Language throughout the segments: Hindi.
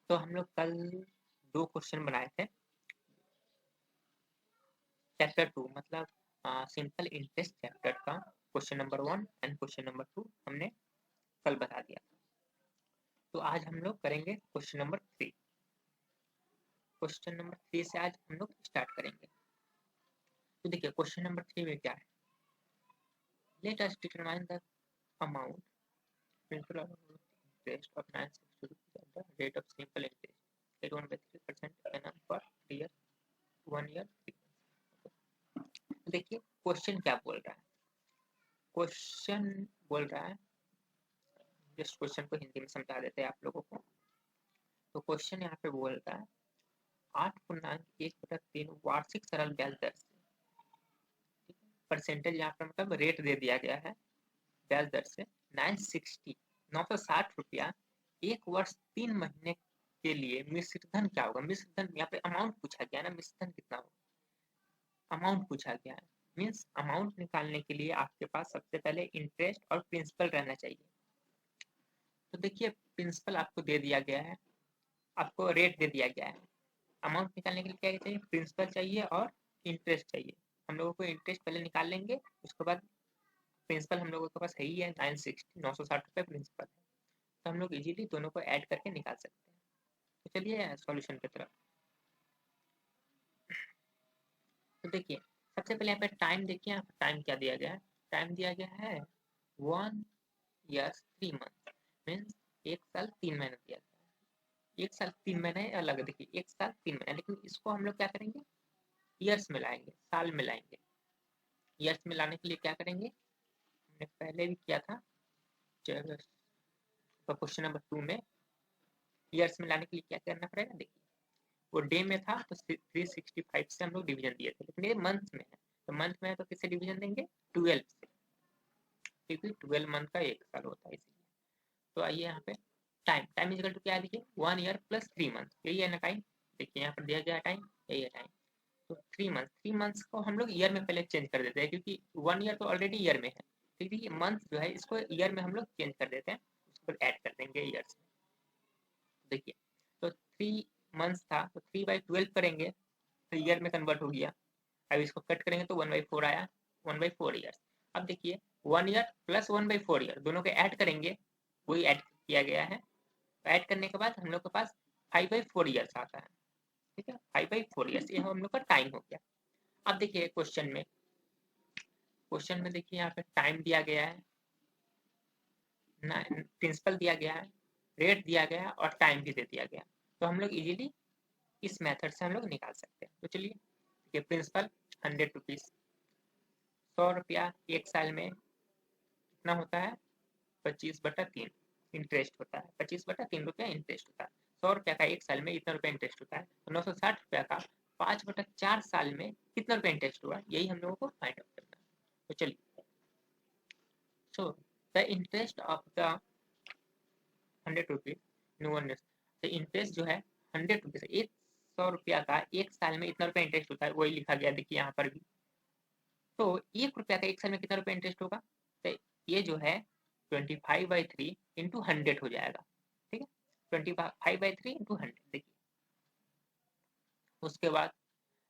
तो हम लोग कल 2 क्वेश्चन बनाए थे चैप्टर 2 मतलब सिंपल इंटरेस्ट चैप्टर का question number 1 and question number 2 हमने कल बता दिया। तो आज हम लोग करेंगे क्वेश्चन नंबर 3। क्वेश्चन नंबर 3 से आज हम लोग स्टार्ट करेंगे। तो देखिए क्वेश्चन नंबर 3 में क्या है, let us determine the amount principle of interest of 960 rupees at the rate of simple interest at 1/3% annum for year 1 year 3 months। देखिए क्वेश्चन क्या बोल रहा है, क्वेश्चन बोल रहा है, जस्ट क्वेश्चन को हिंदी में समझा देते हैं आप लोगों को। तो क्वेश्चन यहाँ पे बोल रहा है 8.1/3 वार्षिक सरल ब्याज दर से, परसेंटेज यहाँ पे मतलब रेट दे दिया गया है ब्याज दर से 960 रुपया एक वर्ष 3 महीने के लिए मिश्र धन क्या होगा। मिश्र धन यहाँ पे अमाउंट पूछा गया ना, मिश्र धन कितना होगा अमाउंट पूछा गया है। मीन्स अमाउंट निकालने के लिए आपके पास सबसे पहले इंटरेस्ट और प्रिंसिपल रहना चाहिए। तो देखिए प्रिंसिपल आपको दे दिया गया है, आपको रेट दे दिया गया है। अमाउंट निकालने के लिए क्या चाहिए, प्रिंसिपल चाहिए और इंटरेस्ट चाहिए। हम लोगों को इंटरेस्ट पहले निकाल लेंगे, उसके बाद प्रिंसिपल हम लोगों के पास है ही है 960 रुपये प्रिंसिपल है, तो हम लोग इजीली दोनों को ऐड करके निकाल सकते हैं। तो चलिए सॉल्यूशन की तरफ। तो देखिए सबसे पहले यहाँ पे टाइम देखिए, यहाँ पे टाइम क्या दिया गया है, टाइम दिया गया है 1 year 3 month, मीन्स 1 साल 3 महीने दिया गया है। 1 साल 3 महीने अलग, देखिए 1 साल 3 महीने, लेकिन इसको हम लोग क्या करेंगे ईयर्स में लाएंगे, साल में लाएंगे। ईयर्स में लाने के लिए क्या करेंगे, हमने पहले भी किया था क्वेश्चन नंबर 2 में। ईयर्स में लाने के लिए क्या करना पड़ेगा, देखिए वो डे में था तो 365 से हम लोग डिवीजन दिए थे, लेकिन ये मंथ में है, तो मंथ में है तो किससे डिवीजन देंगे 12 से, क्योंकि 12 मंथ का 1 साल होता है इसलिए। तो आइए यहाँ पे टाइम, टाइम इजिकल टू क्या है, देखिए 1 year + 3 months, यही है ना टाइम। देखिए यहाँ पर दिया गया टाइम, यही है टाइम। तो 3 मंथ्स को हम लोग ईयर में पहले चेंज कर देते हैं, क्योंकि 1 year तो ऑलरेडी ईयर में है, क्योंकि ये मंथ जो है इसको ईयर में हम लोग चेंज कर देते हैं, उसको ऐड कर देंगे ईयर्स में। देखिए तो 3 मंथ्स था तो 3/12 करेंगे तो ईयर में कन्वर्ट हो गया। अब इसको कट करेंगे तो 1/4 आया, 1/4 ईयर्स। अब देखिए 1 year + 1/4 ईयर दोनों को ऐड करेंगे, वही ऐड किया गया है। ऐड करने के बाद हम लोग के पास 5/4 ईयर्स आता है, ठीक है 5/4 ईयर्स, ये हम लोग का टाइम हो गया। अब देखिए क्वेश्चन में देखिए यहाँ पे टाइम दिया गया है, प्रिंसिपल दिया गया है, रेट दिया गया है और टाइम भी दे दिया गया, तो हम लोग इजीली इस मेथड से हम लोग निकाल सकते हैं। तो चलिए देखिए प्रिंसिपल 100 रुपीज, 100 रुपया 1 साल में कितना होता है 25/3 इंटरेस्ट होता है, 25/3 रुपया इंटरेस्ट होता है। 100 रुपया का 1 साल में इतना रुपया इंटरेस्ट होता है, तो 960 रुपया का 5/4 साल में कितना रुपया इंटरेस्ट हुआ, यही हम लोगों को फाइंड आउट करना है। तो चलिए, so the interest of the 100 rupees the interest जो है 100 रुपीज, 100 रुपया का 1 साल में इतना रुपया इंटरेस्ट होता है, वही लिखा गया देखिए यहाँ पर भी। तो 1 रुपया का 1 साल में कितना रुपया इंटरेस्ट होगा, तो ये जो है 25/3 इंटू 100 हो जाएगा, ठीक है 25/3 इंटू 100। देखिए उसके बाद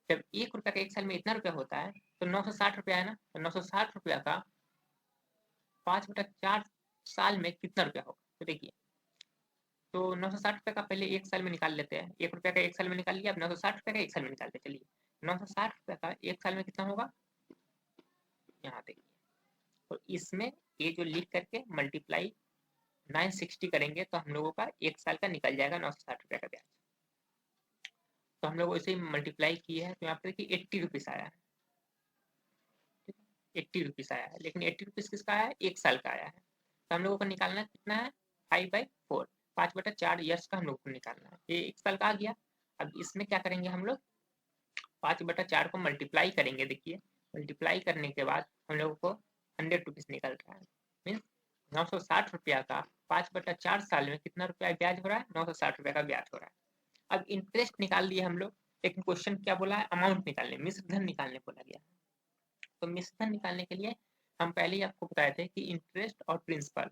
जब 1 रुपया का 1 साल में इतना रुपया होता है तो 960 रुपया है ना, तो 960 रुपया का 5/4 साल में कितना रुपया होगा। तो देखिए तो 960 रुपये का पहले 1 साल में निकाल लेते हैं, 1 रुपया का 1 साल में निकाल लिया, अब 960 रुपये का 1 साल में निकालते हैं। चलिए 960 रुपये का 1 साल में कितना होगा, यहाँ देखिए तो इसमें ये जो लिख करके मल्टीप्लाई 960 करेंगे तो हम लोगों का 1 साल का निकल जाएगा 960 रुपये का ब्याज। तो हम लोग वैसे ही मल्टीप्लाई किए हैं तो यहाँ पर देखिए 80 रुपीज आया है, 80 रुपीज आया है, लेकिन 80 रुपीज किसका आया है 1 साल का आया है। तो हम लोगों को निकालना कितना है 5/4, 5/4 ईयर्स का हम लोग को निकालना है, ये 1 साल का आ गया। अब इसमें क्या करेंगे हम लोग 5/4 को मल्टीप्लाई करेंगे, देखिए मल्टीप्लाई करने के बाद हम लोगों को 100 रुपीज निकल रहा है, मीन्स 960 रुपया का 5/4 साल में कितना रुपया ब्याज हो रहा है 960 रुपया का ब्याज हो रहा है। अब इंटरेस्ट निकाल लिए हम लोग, लेकिन क्वेश्चन क्या बोला है अमाउंट निकालने, मिश्र धन निकालने बोला गया। तो मिश्र धन निकालने के लिए हम पहले ही आपको बताए थे कि इंटरेस्ट और प्रिंसिपल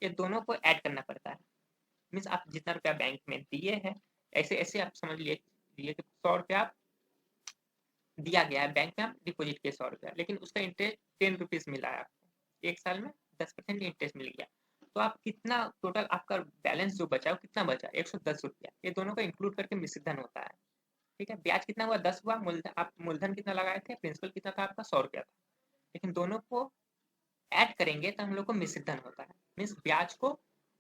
ये दोनों को ऐड करना पड़ता है। मीन्स आप जितना रुपया बैंक में दिए हैं, ऐसे ऐसे आप समझ लिए कि 100 रुपया दिया गया है बैंक में, आप डिपॉजिट किए 100 रुपया, लेकिन उसका इंटरेस्ट 10 रुपीज मिला है आपको, एक साल में 10% इंटरेस्ट मिल गया। तो आप कितना टोटल आपका बैलेंस जो बचा वो कितना बचा, 110 रुपया। ये दोनों को इंक्लूड करके मिश्रित धन होता है। ठीक है, ब्याज कितना हुआ, 10 हुआ। मूलधन, आप मूलधन कितना लगाए थे, प्रिंसिपल कितना था आपका, 100 रुपया था। लेकिन दोनों को ऐड करेंगे तो हम लोग को मिश्रित धन होता है। मीन्स ब्याज को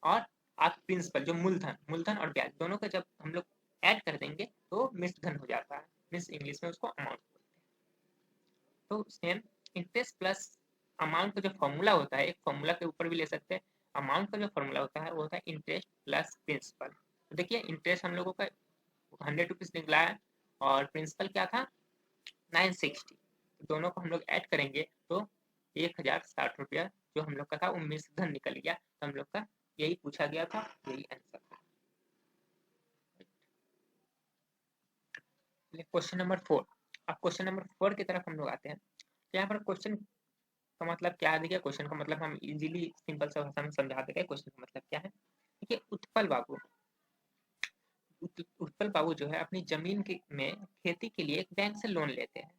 और आप प्रिंसिपल जो मूलधन, मूलधन और ब्याज दोनों का जब हम लोग ऐड कर देंगे तो मिश्रित धन हो जाता है। मीन्स इंग्लिश में उसको अमाउंट बोलते हैं। तो सेम इंटरेस्ट प्लस अमाउंट का जो फॉर्मूला होता है, एक फॉर्मूला के ऊपर भी ले सकते हैं। अमाउंट का जो फॉर्मूला होता है वो होता है इंटरेस्ट प्लस प्रिंसिपल। तो देखिए इंटरेस्ट हम लोगों का 100 रुपीज निकला है और प्रिंसिपल क्या था 960। दोनों को हम लोग ऐड करेंगे तो 1060 रुपया जो हम लोग का था वो मिश्रित धन निकल गया। तो हम लोग का यही पूछा गया था, यही आंसर था। Question number 4। अब क्वेश्चन नंबर 4 की तरफ हम लोग आते हैं। तो यहाँ पर क्वेश्चन का मतलब क्या है, देखिए क्वेश्चन का मतलब हम इजीली सिंपल सा भाषा में समझा देंगे। क्वेश्चन का मतलब क्या है, देखिए उत्पल बाबू जो है अपनी जमीन में खेती के लिए एक बैंक से लोन लेते हैं।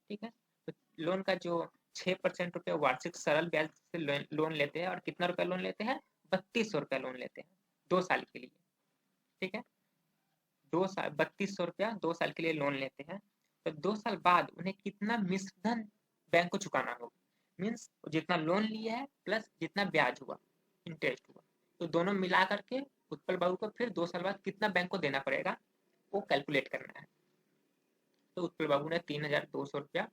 ठीक है, तो लोन का जो 6% रुपया वार्षिक सरल ब्याज से लोन लेते हैं। और कितना रुपया लोन लेते हैं, 3200 रुपया लोन लेते हैं 2 साल के लिए। ठीक है, 3200 रुपया 2 साल के लिए लोन लेते हैं। तो 2 साल बाद उन्हें कितना मिश्र धन बैंक को चुकाना होगा। मीन्स जितना लोन लिया है प्लस जितना ब्याज हुआ, इंटरेस्ट हुआ, तो दोनों मिला करके उत्पल बाबू को फिर 2 साल बाद कितना बैंक को देना पड़ेगा वो कैलकुलेट करना है। तो उत्पल बाबू ने 3200 रुपया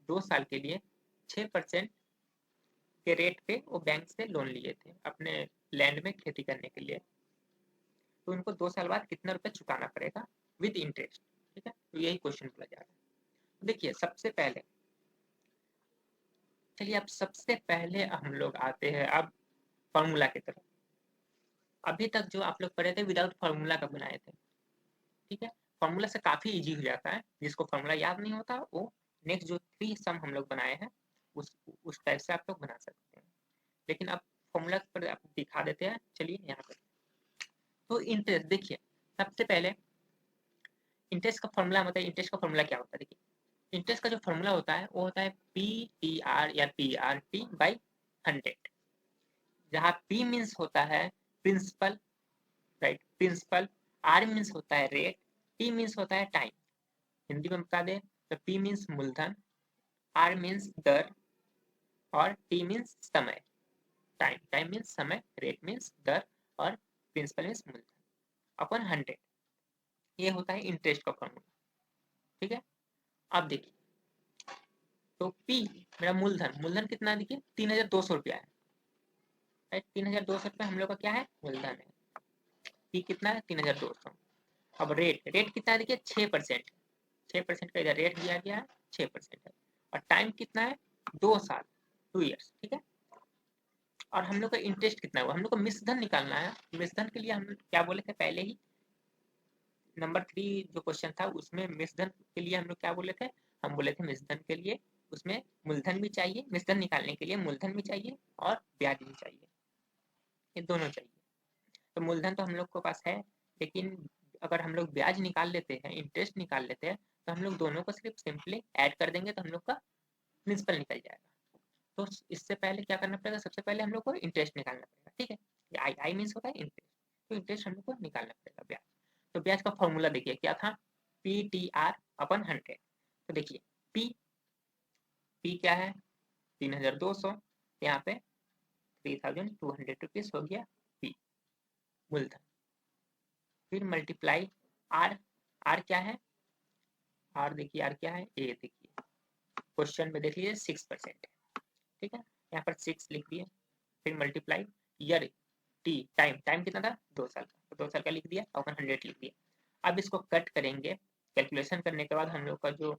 2 साल के लिए 6% के रेट पे वो बैंक से लोन लिए थे अपने लैंड में खेती करने के लिए। तो उनको 2 साल बाद कितना रुपया चुकाना पड़ेगा विद इंटरेस्ट। ठीक है, तो यही क्वेश्चन बोला जा रहा है। देखिए सबसे पहले, चलिए अब सबसे पहले हम लोग आते हैं अब फॉर्मूला की तरफ। अभी तक जो आप लोग पढ़े थे विदाउट फॉर्मूला का बनाए थे। ठीक है, फॉर्मूला से काफी इजी हो जाता है। जिसको फॉर्मूला याद नहीं होता वो नेक्स्ट जो 3 सम हम लोग बनाए हैं उस टाइप से आप लोग बना सकते हैं। लेकिन अब फॉर्मूला पर आप दिखा देते हैं। चलिए यहाँ पर तो इंटरेस्ट देखिए, सबसे पहले इंटरेस्ट का फॉर्मूला मतलब इंटरेस्ट का फॉर्मूला क्या होता है, देखिए इंटरेस्ट का जो फॉर्मूला होता है वो होता है पी टी आर या पी आर टी बाई 100, जहाँ पी मीन्स होता है principal, right, principal. R means होता है रेट, टी मीन्स होता है टाइम। हिंदी में बता दें तो पी मीन्स मूलधन, आर मीन्स दर और टी मीन्स समय, टाइम, टाइम मीन्स समय, रेट मीन्स दर और प्रिंसिपल मीन्स मूलधन अपन 100। ये होता है इंटरेस्ट का फॉर्मूला। ठीक है, अब देखिए तो P मेरा मूलधन, मूलधन कितना है देखिए 3200 रुपया है, राइट। 3200 रुपया हम लोग का क्या है, मूलधन है। P कितना है 3200। अब रेट, रेट कितना है देखिए 6%, 6% का इधर रेट दिया गया है 6% है। और टाइम कितना है 2 साल, 2 ईयर्स। ठीक है, और हम लोग का इंटरेस्ट कितना हुआ, हम लोग को मिश्रधन निकालना है। मिश्रधन के लिए हम क्या बोले थे पहले ही, नंबर 3 जो क्वेश्चन था उसमें मिश्रधन के लिए हम लोग क्या बोले थे, हम बोले थे मिश्रधन के लिए उसमें मूलधन भी चाहिए, मिश्रधन निकालने के लिए मूलधन भी चाहिए और ब्याज भी चाहिए, ये दोनों चाहिए। तो मूलधन तो हम लोग के पास है, लेकिन अगर हम लोग ब्याज निकाल लेते हैं, इंटरेस्ट निकाल लेते हैं, तो हम लोग दोनों को सिर्फ सिंपली ऐड कर देंगे तो हम लोग का प्रिंसिपल निकल जाएगा। तो इससे पहले क्या करना पड़ेगा, सबसे पहले हम लोग को इंटरेस्ट निकालना पड़ेगा। ठीक है, आई आई मीन्स होता है इंटरेस्ट, तो इंटरेस्ट हम लोग को निकालना पड़ेगा ब्याज। तो ब्याज का फॉर्मूला देखिए क्या था, पी टी आर अपन 100। तो देखिए पी, पी क्या है 3200, यहाँ पे 3200 रुपीज हो गया पी मूलधन। फिर मल्टीप्लाई आर, आर क्या है, आर देखिए आर क्या है, ए देखिए क्वेश्चन में देख लीजिए 6%। ठीक है, यहाँ पर 6 लिख दिए। फिर multiply year, T time, time कितना था 2 साल का, तो 2 साल का लिख दिया और 100 लिख दिया। अब इसको कट करेंगे, कैलकुलेशन करने के बाद हम लोग का जो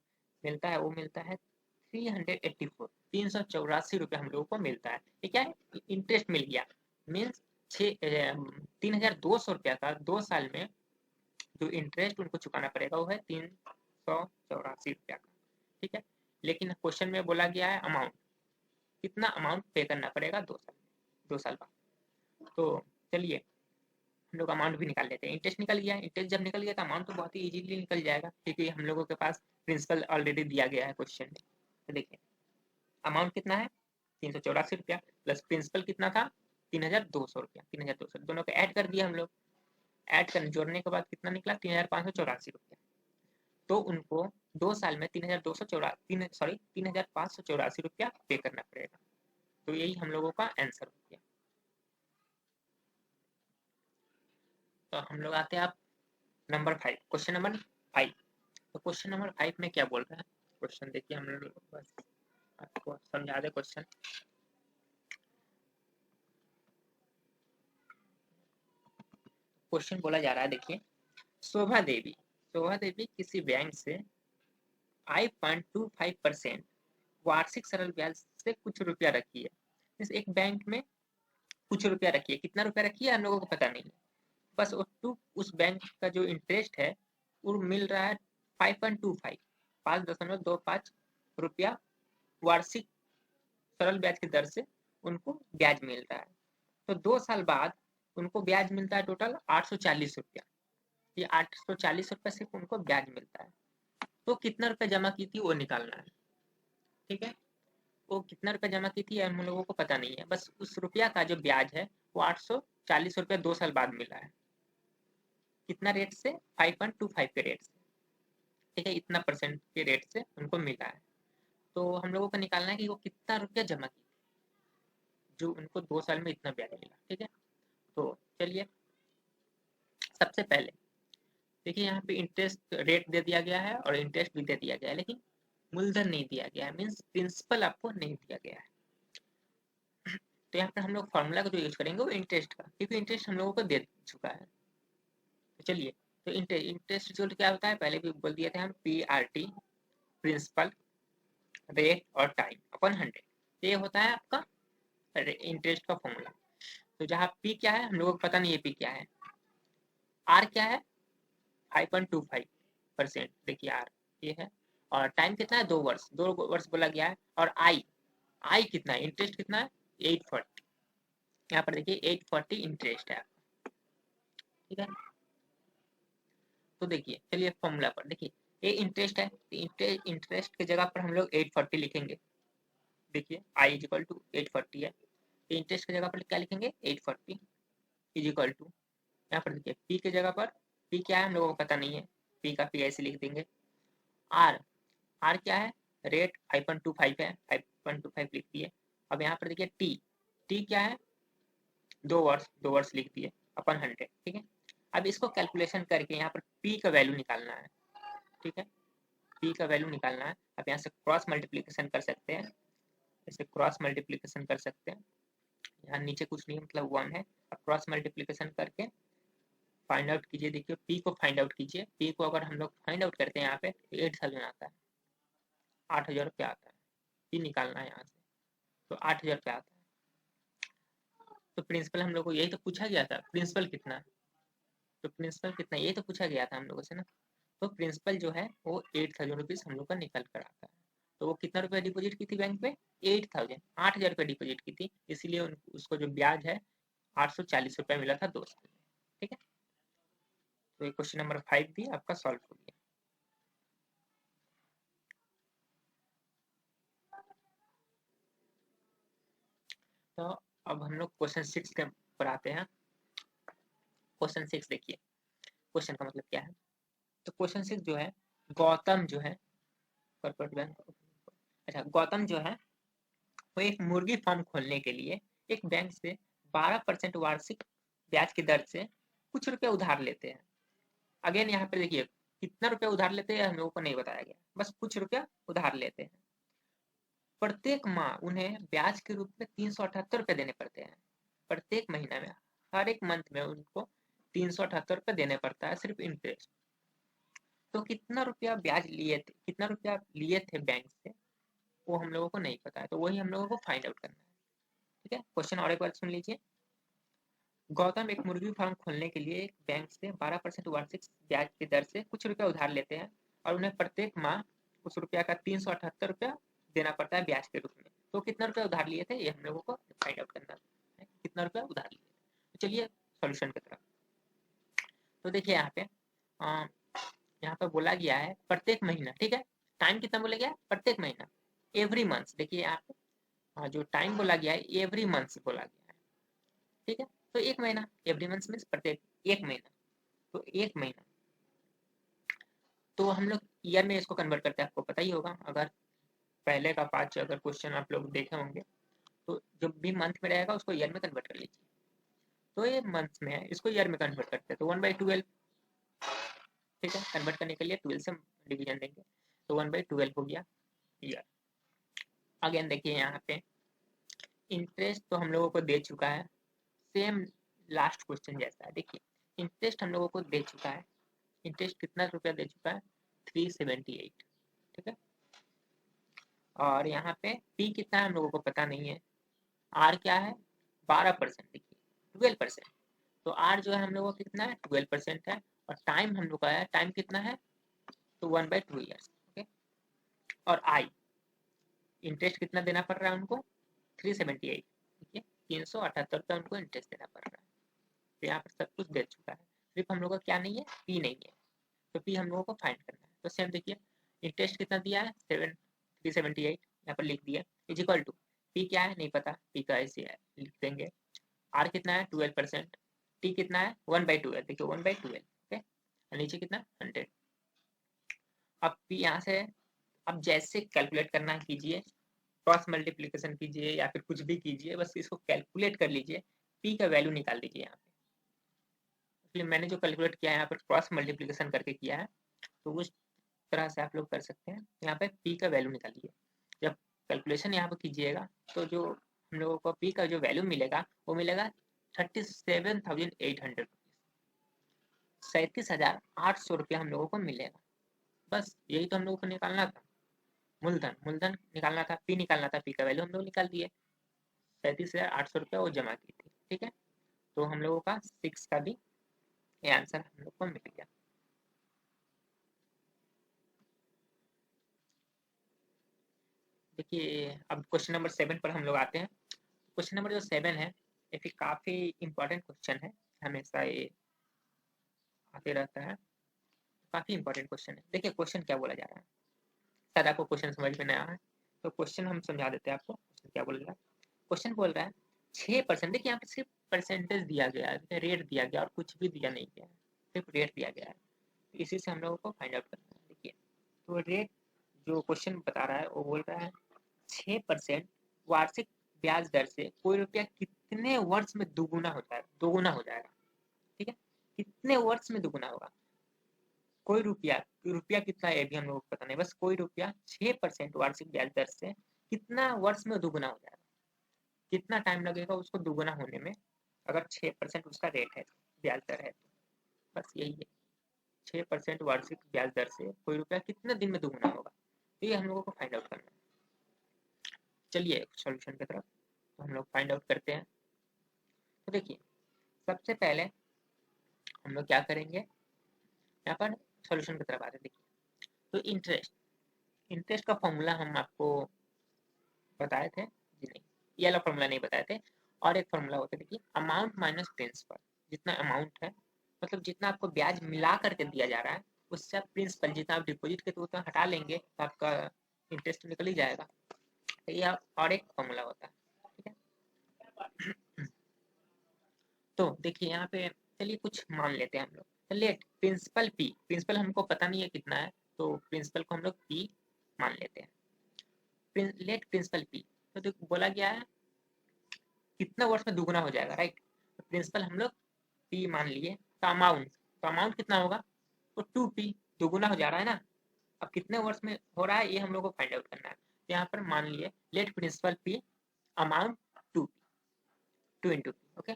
मिलता है वो मिलता है 384, 384 रुपये हम लोगों को मिलता है। ये क्या है, इंटरेस्ट मिल गया। मीन्स 3200 रुपया का 2 साल में जो इंटरेस्ट उनको चुकाना पड़ेगा वो है 384 रुपया का। ठीक है, लेकिन क्वेश्चन में बोला गया है अमाउंट, कितना अमाउंट पे करना पड़ेगा 2 साल, 2 साल बाद। तो चलिए हम लोग अमाउंट भी निकाल लेते हैं। इंटरेस्ट निकल गया, इंटरेस्ट जब निकल गया तो अमाउंट तो बहुत ही इजीली निकल जाएगा, क्योंकि हम लोगों के पास प्रिंसिपल ऑलरेडी दिया गया है क्वेश्चन में। तो देखिए अमाउंट कितना है 384 रुपया, प्लस प्रिंसिपल कितना था 3200 रुपया, 3200 दोनों को ऐड कर दिया हम लोग। ऐड करने जोड़ने के बाद कितना निकला 3584 रुपया। तो उनको 2 साल में 3584 रुपया पे करना पड़ेगा। तो यही हम लोगों का आंसर हो गया। तो हम लोग आते हैं आप नंबर 5, क्वेश्चन नंबर 5। तो क्वेश्चन नंबर 5 में क्या बोल रहा है, क्वेश्चन देखिए हम लोग बस आपको समझा दे क्वेश्चन। क्वेश्चन बोला जा रहा है, देखिए शोभा देवी किसी बैंक से 5.25% वार्षिक सरल ब्याज से कुछ रुपया रखी है। इस एक बैंक में कुछ रुपया रखी है, कितना रुपया रखी है हम लोगों को पता नहीं है, बस उस बैंक का जो इंटरेस्ट है वो मिल रहा है 5.25 5.25 रुपया वार्षिक सरल ब्याज की दर से उनको ब्याज मिल रहा है। तो 2 साल बाद उनको ब्याज मिलता है टोटल 840 रुपया। ये 840 रुपया सिर्फ उनको ब्याज मिलता है। तो कितना रुपया जमा की थी वो निकालना है, ठीक है। वो कितना रुपया जमा की थी हम लोगों को पता नहीं है, बस उस रुपया का जो ब्याज है वो 840 रुपया 2 साल बाद मिला है। कितना रेट से 5.25 के रेट से, ठीक है, इतना परसेंट के रेट से उनको मिला है। तो हम लोगों को निकालना है कि वो कितना रुपया जमा की जो उनको 2 साल में इतना ब्याज मिला, ठीक है। तो चलिए सबसे पहले देखिए यहाँ पे इंटरेस्ट रेट दे दिया गया है और इंटरेस्ट भी दे दिया गया है, लेकिन मूलधन नहीं दिया गया है, मीन्स प्रिंसिपल आपको नहीं दिया गया है। तो यहाँ पे हम लोग फॉर्मूला को जो यूज करेंगे वो इंटरेस्ट का, क्योंकि इंटरेस्ट हम लोगों को दे चुका है। तो चलिए, तो इंटरेस्ट रिजल्ट क्या होता है पहले भी बोल दिए थे हम, PRT प्रिंसिपल रेट और टाइम अपन 100, ये होता है आपका इंटरेस्ट का फॉर्मूला। तो जहाँ P क्या है हम लोगों को पता नहीं है, P क्या है, R क्या है 5.25%, देखिए R ये है, और टाइम कितना है 2 वर्ष, 2 वर्ष बोला गया है, और I कितना है, इंटरेस्ट कितना है 840, यहाँ पर देखिए 840 इंटरेस्ट है, ठीक है। तो देखिए चलिए फॉर्मूला पर देखिए, ये इंटरेस्ट है, इंटरेस्ट की जगह पर हम लोग 840 लिखेंगे। देखिए I इज इक्वल टू 840 है, इंटरेस्ट की जगह पर क्या लिखेंगे 840 इज इक्वल टू, यहाँ पर देखिए P की जगह पर P क्या है हम लोगों को पता नहीं है, P का P ऐसे लिख देंगे। R क्या है, रेट 5.25 है, 5.25 लिख दिए। अब यहाँ पर देखिए T क्या है 2 वर्ष लिख दिए अपन 100, ठीक है। अब इसको कैलकुलेशन करके यहाँ पर P का वैल्यू निकालना है, ठीक है, P का वैल्यू निकालना है। अब यहाँ से क्रॉस मल्टीप्लिकेशन कर सकते हैं, ऐसे क्रॉस मल्टीप्लिकेशन कर सकते हैं, यहाँ नीचे कुछ नहीं मतलब 1 है। अब क्रॉस मल्टीप्लिकेशन करके फाइंड आउट कीजिए, देखिए P को फाइंड आउट कीजिए, P को अगर हम लोग फाइंड आउट करते हैं यहाँ पे तो 8000 आता है, 8000 रुपया आता है, P निकालना है यहाँ से, तो 8000 रुपया आता है। तो प्रिंसिपल हम लोग को यही तो पूछा गया था, प्रिंसिपल कितना है, तो प्रिंसिपल कितना यही तो पूछा गया था हम लोगों से ना। तो प्रिंसिपल जो है वो 8000 रुपीज हम लोग का निकल कर आता है। तो वो कितना रुपया डिपॉजिट की थी बैंक पे 8000 रुपया डिपॉजिट की थी, इसीलिए उसको जो ब्याज है 840 रुपया मिला था 2 साल में, ठीक है। तो ये क्वेश्चन नंबर 5 भी आपका सॉल्व हो गया। तो अब हम लोग क्वेश्चन 6 के पर आते हैं। क्वेश्चन 6 देखिए, क्वेश्चन का मतलब क्या है। तो क्वेश्चन 6 जो है, गौतम जो है कॉर्पोरेट बैंक, अच्छा गौतम जो है वो एक मुर्गी फार्म खोलने के लिए एक बैंक से 12% वार्षिक ब्याज की दर से कुछ रुपए उधार लेते हैं। अगेन यहाँ पे देखिए कितना रुपया उधार लेते हैं हम लोगों को नहीं बताया गया, बस कुछ रुपया उधार लेते हैं। प्रत्येक माह उन्हें ब्याज के रूप में 378 रुपये देने पड़ते हैं, प्रत्येक महीना में, हर एक मंथ में उनको 378 रुपये देने पड़ता है सिर्फ इंटरेस्ट। तो कितना रुपया ब्याज लिए थे, कितना रुपया लिए थे बैंक से वो हम लोगों को नहीं पता है, तो वही हम लोगों को फाइंड आउट करना है, ठीक है। क्वेश्चन और एक बार सुन लीजिए। गौतम एक मुर्गी फार्म खोलने के लिए एक बैंक से 12% वार्षिक ब्याज की दर से कुछ रुपया उधार लेते हैं और उन्हें प्रत्येक माह उस रुपया का 378 रुपया देना पड़ता है ब्याज के रूप में। तो कितना रुपया उधार लिए थे ये हम लोगों को फाइंड आउट करना है, कितना रुपया उधार लिए थे। तो चलिए सॉल्यूशन की तरफ। तो देखिए यहाँ पे बोला गया है प्रत्येक महीना, ठीक है। टाइम कितना बोला गया है? प्रत्येक महीना, एवरी मंथ। देखिए यहाँ पे जो टाइम बोला गया है एवरी मंथ बोला गया है, ठीक है। तो एक महीना, एवरी मंथ मीन्स प्रत्येक एक महीना, तो एक महीना। तो हम लोग ईयर में इसको कन्वर्ट करते हैं, आपको पता ही होगा। अगर पहले का 5 अगर क्वेश्चन आप लोग देखे होंगे तो जो भी मंथ में रहेगा उसको ईयर में कन्वर्ट कर लीजिए। तो ये मंथ में है, इसको ईयर में कन्वर्ट करते हैं, तो 1/12, ठीक है। कन्वर्ट करने के लिए 12 से डिवीजन देंगे, तो 1/12 हो गया ईयर। अगेन देखिए यहाँ पे इंटरेस्ट तो हम लोगों को दे चुका है, सेम लास्ट क्वेश्चन जैसा है। देखिए इंटरेस्ट हम लोगों को दे चुका है, इंटरेस्ट कितना रुपया दे चुका है? 378, ठीक है। और यहाँ पे पी कितना है हम लोगों को पता नहीं है, आर क्या है? 12%, देखिए 12%। तो आर जो है हम लोगों को कितना है? 12% है। और टाइम हम लोग का है, टाइम कितना है? तो 1/2 ईयर्स, ओके। और आई इंटरेस्ट कितना देना पड़ रहा है उनको? 378, ठीक है। 378 रुपया उनको इंटरेस्ट देना पड़ रहा है। तो यहाँ पर सब कुछ दे चुका है, सिर्फ हम लोग का क्या नहीं है? पी नहीं है। तो पी हम लोगों को फाइंड करना है। तो सेम देखिए इंटरेस्ट कितना दिया है? 378, यहाँ पर लिख दिया, इज इक्वल टू पी क्या है नहीं पता, पी का ऐसे है लिख देंगे। आर कितना है? 12%। टी कितना है? 1/12, देखिए 1/12, ओके। और नीचे कितना? 100। अब पी यहाँ से अब जैसे कैलकुलेट करना है कीजिए, क्रॉस मल्टीप्लीकेशन कीजिए या फिर कुछ भी कीजिए, बस इसको कैलकुलेट कर लीजिए, पी का वैल्यू निकाल दीजिए यहाँ पे। इसलिए मैंने जो कैलकुलेट किया है यहाँ पर क्रॉस मल्टीप्लीकेशन करके किया है, तो उस तरह से आप लोग कर सकते हैं। यहाँ पे पी का वैल्यू निकालिए, जब कैलकुलेशन यहाँ पर कीजिएगा तो जो हम लोगों को पी का जो वैल्यू मिलेगा वो मिलेगा 37,800, 37,800 रुपया हम लोगों को मिलेगा। बस यही तो हम लोगों को निकालना था, मूलधन मूलधन निकालना था, पी निकालना था, पी का वैल्यू हम लोग निकाल दिए, 37,800 रुपया वो जमा की थी, ठीक है। तो हम लोगों का 6 का भी ये आंसर हम लोग को मिल गया। देखिए अब क्वेश्चन नंबर 7 पर हम लोग आते हैं। क्वेश्चन नंबर जो 7 है ये फिर काफ़ी इंपॉर्टेंट क्वेश्चन है, हमेशा ये आते रहता है, काफ़ी इंपॉर्टेंट क्वेश्चन है। देखिए क्वेश्चन क्या बोला जा रहा है, शायद आपको क्वेश्चन समझ में नहीं आया है, तो क्वेश्चन हम समझा देते हैं आपको। क्वेश्चन क्या बोल रहा है? क्वेश्चन बोल रहा है 6%, देखिए यहाँ पे सिर्फ परसेंटेज दिया गया है, रेट दिया गया और कुछ भी दिया नहीं गया है, सिर्फ रेट दिया गया है। तो इसी से हम लोगों को फाइंड आउट करना है। देखिए तो रेट जो क्वेश्चन बता रहा है वो बोल रहा है 6% वार्षिक ब्याज दर से कोई रुपया कितने वर्ष में दोगुना हो जाएगा, दोगुना हो जाएगा, ठीक है। कितने वर्ष में दोगुना होगा? कोई रुपया, रुपया कितना है ये भी हम लोगों को पता नहीं, बस कोई रुपया 6% वार्षिक ब्याज दर से कितना वर्ष में दोगुना हो जाएगा, कितना टाइम लगेगा उसको दोगुना होने में, अगर 6% उसका रेट है, ब्याज दर है, तो बस यही है। 6% वार्षिक ब्याज दर से कोई रुपया कितने दिन में दोगुना होगा, तो ये हम लोगों को फाइंड आउट करना है। चलिए सॉल्यूशन की तरफ तो हम लोग फाइंड आउट करते हैं। तो देखिए सबसे पहले हम लोग क्या करेंगे, यहाँ पर सॉल्यूशन की तरफ आते हैं। देखिए तो इंटरेस्ट, इंटरेस्ट का फॉर्मूला हम आपको बताए थे जी? नहीं, ये वाला फॉर्मूला नहीं बताए थे। और एक फॉर्मूला होता है, देखिए अमाउंट माइनस प्रिंसिपल, जितना अमाउंट है मतलब जितना आपको ब्याज मिला करके दिया जा रहा है उससे आप प्रिंसिपल जितना आप डिपॉजिट के तो उतना हटा लेंगे तो आपका इंटरेस्ट निकल ही जाएगा। तो ये और एक फॉर्मूला होता है, ठीक है। तो देखिए यहाँ पे चलिए कुछ मान लेते हैं हम लोग, लेट प्रिंसिपल पी, प्रिंसिपल हमको पता नहीं है कितना है, तो प्रिंसिपल को हम लोग पी मान लेते हैं। लेट प्रिंसिपल पी, तो बोला गया है कितना वर्ष में दुगुना हो जाएगा, राइट। तो प्रिंसिपल हम लोग पी मान लिए, तो अमाउंट कितना होगा? तो 2p, दुगुना हो जा रहा है ना। अब कितने वर्ष में हो रहा है ये हम लोग को फाइंड आउट करना है। तो यहाँ पर मान लिए let principal P amount 2p, 2 into P, okay.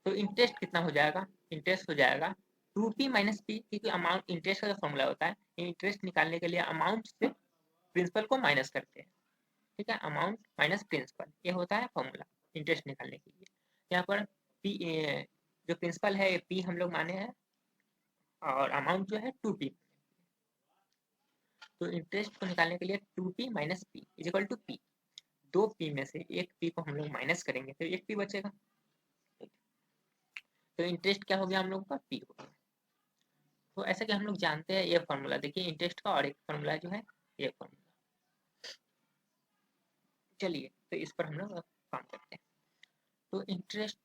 तो इंटरेस्ट कितना हो जाएगा? इंटरेस्ट हो जाएगा 2p माइनस पी, क्योंकि अमाउंट इंटरेस्ट का जो फॉर्मूला होता है, इंटरेस्ट निकालने के लिए अमाउंट से प्रिंसिपल को माइनस करते हैं, ठीक है। अमाउंट माइनस प्रिंसिपल ये होता है फॉर्मूला इंटरेस्ट निकालने के लिए। यहाँ पर पी जो प्रिंसिपल है पी हम लोग माने हैं और अमाउंट जो है 2p, तो इंटरेस्ट को निकालने के लिए 2p minus P is equal to P. 2p में से एक p को हम लोग माइनस करेंगे तो एक p बचेगा। तो इंटरेस्ट क्या हो गया हम लोग का, पी हो गया। तो ऐसा कि हम लोग जानते हैं ये फॉर्मूला, देखिए इंटरेस्ट का, और एक फॉर्मूला जो है ये फॉर्मूला। चलिए तो इस पर हम लोग काम करते हैं। तो interest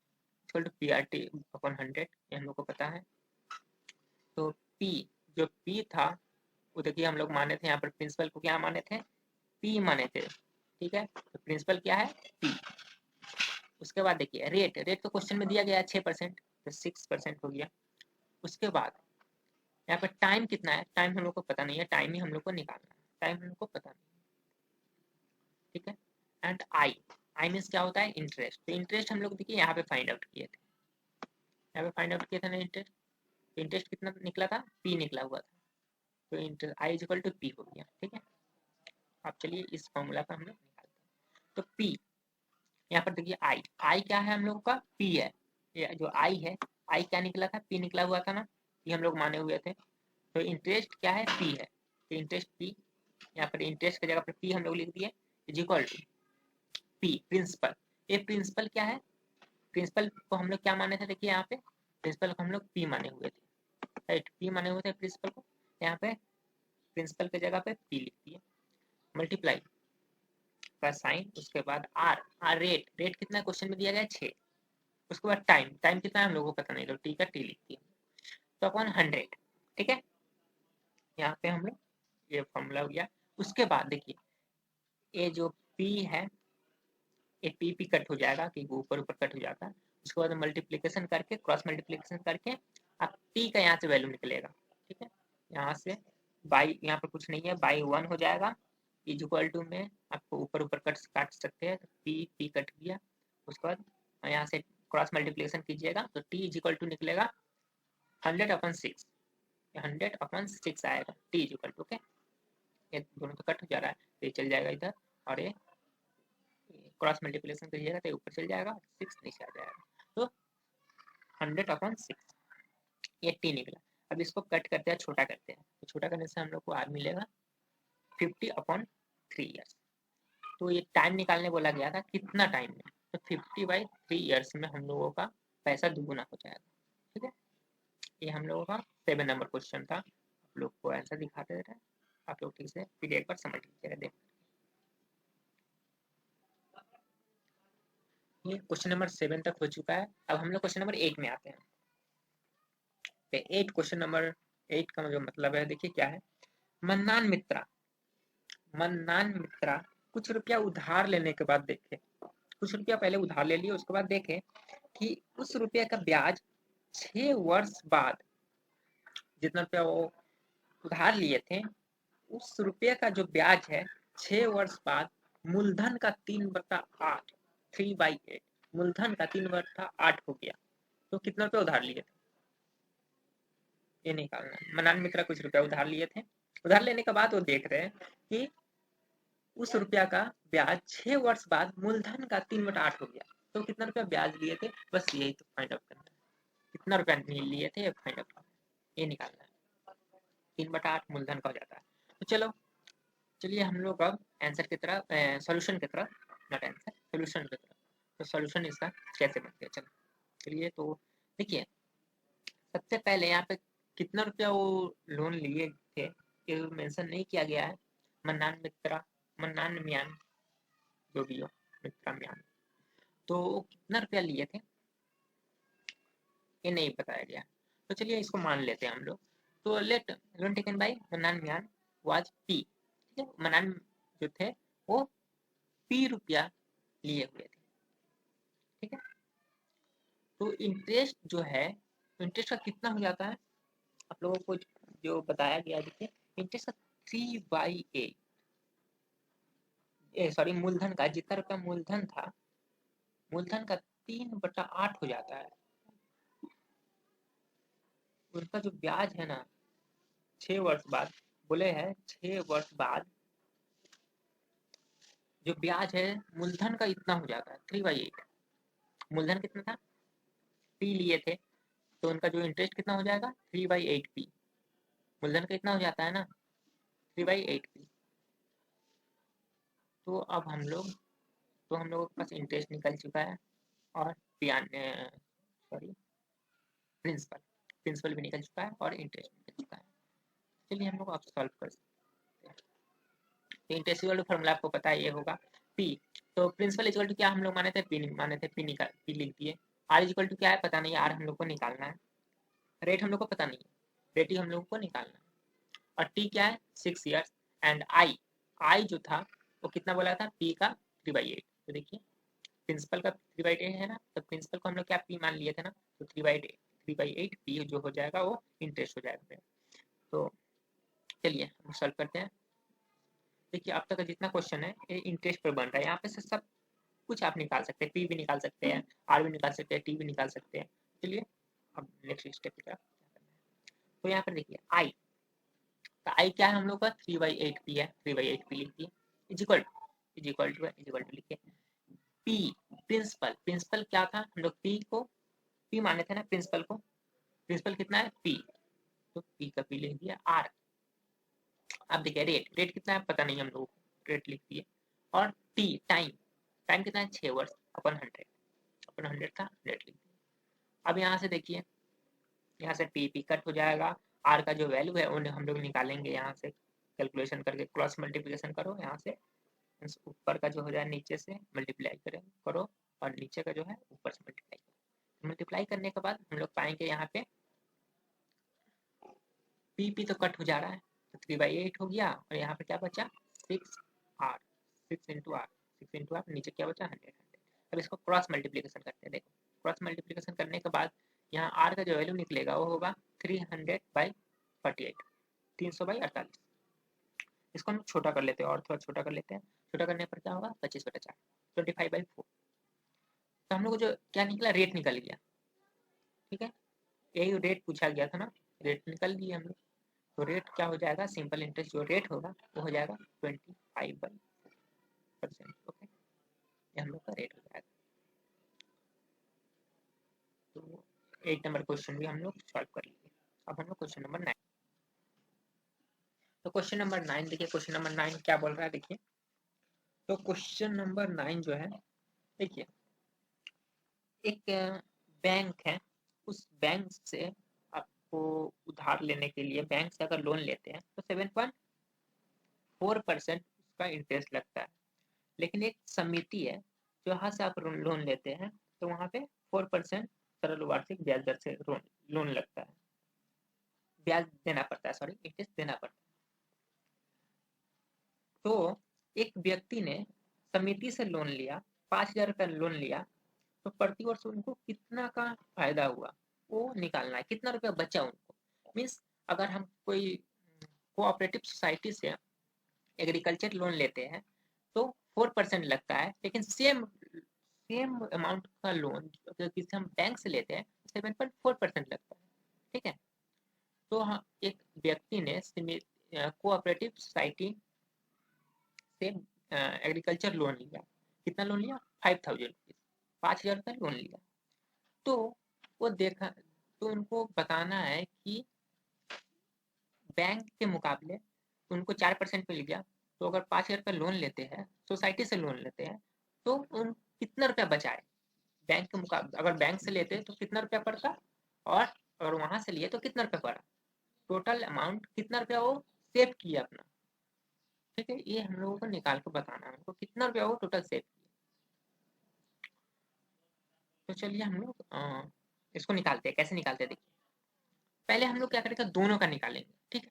equal to P R T upon 100, ये हम लोग को पता है। तो पी, जो पी था वो देखिए हम लोग माने थे यहाँ पर प्रिंसिपल को क्या माने थे, पी माने थे, ठीक है। तो प्रिंसिपल क्या है, पी। उसके बाद देखिए रेट, रेट तो क्वेश्चन में दिया गया है 6%, तो 6% हो गया। उसके बाद यहाँ पर टाइम कितना है, टाइम हम लोग को पता नहीं है, टाइम ही हम लोग को निकालना है, टाइम हम लोग को पता नहीं, ठीक है। एंड आई, आई मीन्स क्या होता है, इंटरेस्ट। तो इंटरेस्ट हम लोग देखिए यहाँ पे फाइंड आउट किए थे, यहाँ पे फाइंड आउट किया था ना इंटरेस्ट। तो इंटरेस्ट कितना निकला था, पी निकला हुआ था। तो interest I is equal to P हो गया, ठीक है। अब चलिए इस फॉर्मूला पर हम लोग निकालते हैं। तो पी, यहाँ पर देखिए आई, आई क्या है हम लोग का, पी है। ये जो आई है, आई क्या निकला था, पी निकला हुआ था ना, ये हम लोग माने हुए थे। तो इंटरेस्ट क्या है, पी है। तो इंटरेस्ट पी, यहाँ पर इंटरेस्ट की जगह पर पी हम लोग लिख दिए, is equal to P principal. ये प्रिंसिपल क्या है, प्रिंसिपल को हम लोग क्या माने थे, देखिए यहाँ पे प्रिंसिपल को हम लोग पी माने हुए थे, राइट, पी माने हुए थे प्रिंसिपल को। यहाँ पे प्रिंसिपल की जगह पे पी लिख दिए, मल्टीप्लाई का साइन, उसके बाद आर, आर रेट, रेट कितना क्वेश्चन में दिया गया 6। उसके बाद टाइम, टाइम कितना है हम लोगों को पता नहीं, तो टी का टी लिख दिया, तो अपॉन 100, ठीक है। यहाँ पे हम लोग ये फॉर्मूला हो गया। उसके बाद देखिए ये जो पी है, ये पी पी कट हो जाएगा, कि ऊपर ऊपर कट हो जाता है। उसके बाद मल्टीप्लिकेशन करके, क्रॉस मल्टीप्लिकेशन करके अब टी का यहाँ से वैल्यू निकलेगा, ठीक है। यहाँ से बाई, यहाँ पर कुछ नहीं है, बाई 1 हो जाएगा, इज इक्वल टू में आपको ऊपर ऊपर कट काट सकते हैं, तो पी पी कट गया। उसके बाद यहाँ से क्रॉस मल्टीप्लिकेशन कीजिएगा, तो टी इज इक्वल टू निकलेगा 100/6, 100/6 आएगा, T is equal to, okay. ये दोनों तो कट हो जा रहा है, तो ये चल जाएगा इधर, और ये क्रॉस मल्टीप्लिकेशन करिएगा तो ऊपर चल जाएगा, 6 नीचे आ जाएगा, तो 100/6 ये टी निकला। अब इसको कट करते हैं, छोटा करते हैं, तो छोटा करने से हम लोग को आर मिलेगा 50/3 ईयर्स। तो ये टाइम निकालने बोला गया था, कितना टाइम में, तो 50/3 ईयर्स में हम लोगों का पैसा दुगुना हो जाएगा, ठीक है। ये हम लोगों का 7 नंबर क्वेश्चन था। आप लोग को आंसर दिखाते रहे, आप लोग ठीक से फिर एक बार समझ लीजिएगा। देख, ये क्वेश्चन नंबर 7 तक हो चुका है। अब हम लोग क्वेश्चन नंबर 8 में आते हैं। 8, क्वेश्चन नंबर 8 का जो मतलब है, देखिए क्या है, मन्नान मित्रा, मन्नान मित्रा कुछ रुपया उधार लेने के बाद देखे, कुछ रुपया पहले उधार ले लिए, उसके बाद देखे कि उस रुपये का ब्याज 6 वर्ष बाद, जितना रुपया वो उधार लिए थे, उस रुपये का जो ब्याज है 6 वर्ष बाद मूलधन का 3/8, 3/8, मूलधन का 3/8 हो गया। तो कितना रुपया उधार लिए थे, ये निकालना। मनान मित्रा कुछ रुपया उधार लिए थे, उधार लेने के बाद वो देख रहे हैं कि उस रुपया का ब्याज 6 वर्ष बाद मूलधन का 3/8 हो गया। तो कितना रुपया ब्याज लिए थे, बस यही तो फाइंड आउट करना है, कितना रुपया लिए थे फाइंड आउट करना है, ये निकालना है। 3/8 मूलधन का हो जाता है। तो चलो, चलिए हम लोग अब आंसर की तरफ, सॉल्यूशन की तरफ, नॉट आंसर, सॉल्यूशन की तरफ। तो सॉल्यूशन इसका कैसे बनते हैं, चलो चलिए। तो देखिए सबसे पहले यहाँ पे कितना रुपया वो लोन लिए थे ये मेंशन नहीं किया गया है। मन्नान मित्रा, मन्नान मियान, जो भी हो, मित्रा मियान, तो कितना रुपया लिए थे ये नहीं बताया गया। तो चलिए इसको मान लेते हैं हम लोग। तो late loan taken by Mannan Mian was P, ठीक है। मन्नान जो थे वो पी रुपया लिए हुए थे, ठीक है। तो इंटरेस्ट जो है, इंटरेस्ट का कितना हो जाता है आप लोगों को जो बताया गया, देखिए इंटरेस्ट का 3/8, सॉरी मूलधन का जितना रुपया मूलधन था, मूलधन का 3/8 हो जाता है। उनका जो ब्याज है ना 6 वर्ष बाद, बोले हैं 6 वर्ष बाद जो ब्याज है मूलधन का इतना हो जाता है 3/8। मूलधन कितना था, पी लिए थे, तो उनका जो इंटरेस्ट कितना हो जाएगा 3/8 पी। मूलधन का इतना हो जाता है ना 3/8 पी। तो अब हम लोग, तो हम लोगों के पास इंटरेस्ट निकल चुका है, और सॉरी प्रिंसिपल, प्रिंसिपल भी निकल चुका है और इंटरेस्ट भी निकल चुका है। चलिए हम लोग अब सॉल्व कर सकते हैं। तो इंटरेस्ट इक्वल टू फॉर्मूला आपको पता है ये होगा पी। तो प्रिंसिपल इक्वल टू क्या हम लोग माने थे, पी माने थे, पी लिख दिए। आर इक्वल टू क्या है पता नहीं, आर हम लोग को निकालना है। रेट हम लोग को पता नहीं है, रेट ही हम लोग को निकालना है। और टी क्या है 6 ईयर्स एंड आई, आई जो था वो कितना बोला था पी का 3/8। तो देखिए प्रिंसिपल का 3/8 है ना, तो प्रिंसिपल को हम लोग क्या पी मान लिए थे ना, तो 3/8 पी जो हो जाएगा वो इंटरेस्ट हो जाएगा। तो चलिए हम सॉल्व करते हैं। देखिए अब तक का जितना क्वेश्चन है ये इंटरेस्ट पर बन रहा है, यहाँ पे से सब कुछ आप निकाल सकते हैं, पी भी निकाल सकते हैं, आर भी निकाल सकते हैं, टी भी निकाल सकते हैं। चलिए अब नेक्स्ट स्टेप की तरफ। तो यहाँ पर देखिए आई, तो आई क्या है हम लोग का 3/8 पी है, 3/8 पी लिखिए इज इक्वल टू लिखिए पी प्रिंसिपल, प्रिंसिपल क्या था हम लोग पी को पी माने थे ना, प्रिंसिपल को, प्रिंसिपल कितना है पी, तो पी का पी लिख दिया आर। अब देखिए रेट, रेट कितना है पता नहीं हम लोग, रेट लिख दिए। और टी टाइम, टाइम कितना है 6 वर्ष अपन 100, अपन 100 था 100 लिख दिया। अब यहाँ से देखिए यहाँ से पी पी कट हो जाएगा, आर का जो वैल्यू है उन्हें हम लोग निकालेंगे यहाँ से कैलकुलेशन करके, क्रॉस मल्टीप्लिकेशन करो यहाँ से, ऊपर का जो हो जाए नीचे से मल्टीप्लाई करो और नीचे का जो है ऊपर से मल्टीप्लाई करो। मल्टीप्लाई करने के बाद हम लोग पाएंगे यहाँ पे पी पी तो कट हो जा रहा है, तो 3/8 हो गया और यहाँ पे क्या बचा 6R, 6 नीचे क्या बचा 100। अब इसको क्रॉस मल्टीप्लिकेशन करते हैं, देखो क्रॉस मल्टीप्लिकेशन करने के बाद यहाँ आर का जो वैल्यू निकलेगा वो होगा 300/48, 300/48। इसको हम छोटा कर लेते हैं और थोड़ा छोटा कर लेते हैं, छोटा करने पर क्या होगा 25/4, 25/4। तो हम लोग को जो क्या निकला रेट निकल गया, ठीक है यही रेट पूछा गया था ना, रेट निकल दिए हम लोग। तो रेट क्या हो जाएगा, सिंपल इंटरेस्ट जो रेट होगा वो हो जाएगा 25%। ओके ये हम लोग का रेट हो जाएगा। तो 8 नंबर क्वेश्चन भी हम लोग सॉल्व कर लिए। अब हम लोग क्वेश्चन नंबर 9। तो क्वेश्चन नंबर 9 देखिए, क्वेश्चन नंबर 9 क्या बोल रहा है देखिए। तो क्वेश्चन नंबर 9 जो है देखिए, एक बैंक है, उस बैंक से आपको उधार लेने के लिए बैंक से अगर लोन लेते हैं तो 7.4% उसका इंटरेस्ट लगता है। लेकिन एक समिति है जो यहाँ से आप लोन लेते हैं तो वहाँ पे 4% सरल वार्षिक ब्याज दर से लोन लगता है, ब्याज देना पड़ता है, सॉरी इंटरेस्ट देना पड़ता है। तो एक व्यक्ति ने समिति से लोन लिया, 5,000 रुपया लोन लिया, तो प्रति वर्ष उनको कितना का फायदा हुआ वो निकालना है, कितना रुपया बचा उनको। मीन्स अगर हम कोई कोऑपरेटिव सोसाइटी से एग्रीकल्चर लोन लेते हैं तो 4% लगता है, लेकिन सेम अमाउंट का लोन अगर किसी हम बैंक से लेते हैं 7.4% लगता है, ठीक है। तो हाँ एक व्यक्ति ने कोऑपरेटिव सोसाइटी से एग्रीकल्चर लोन लिया, कितना लोन लिया 5,000 रुपीज, 5,000 रुपये लोन लिया। तो वो देखा, तो उनको बताना है कि बैंक के मुकाबले उनको 4% मिल गया, तो अगर 5,000 रुपये लोन लेते हैं सोसाइटी से लोन लेते हैं तो उन कितना रुपया बचाए बैंक के मुकाबले, अगर बैंक से लेते तो कितना रुपया पड़ता और अगर वहां से लिए तो कितना रुपया पड़ा, टोटल अमाउंट कितना रुपया वो सेव किया अपना, ठीक है। ये हम लोगों को निकाल के बताना है उनको कितना रुपया वो टोटल सेव किया। तो चलिए हम लोग इसको निकालते हैं, कैसे निकालते हैं देखिए। पहले हम लोग क्या करेंगे दोनों का निकालेंगे, ठीक है,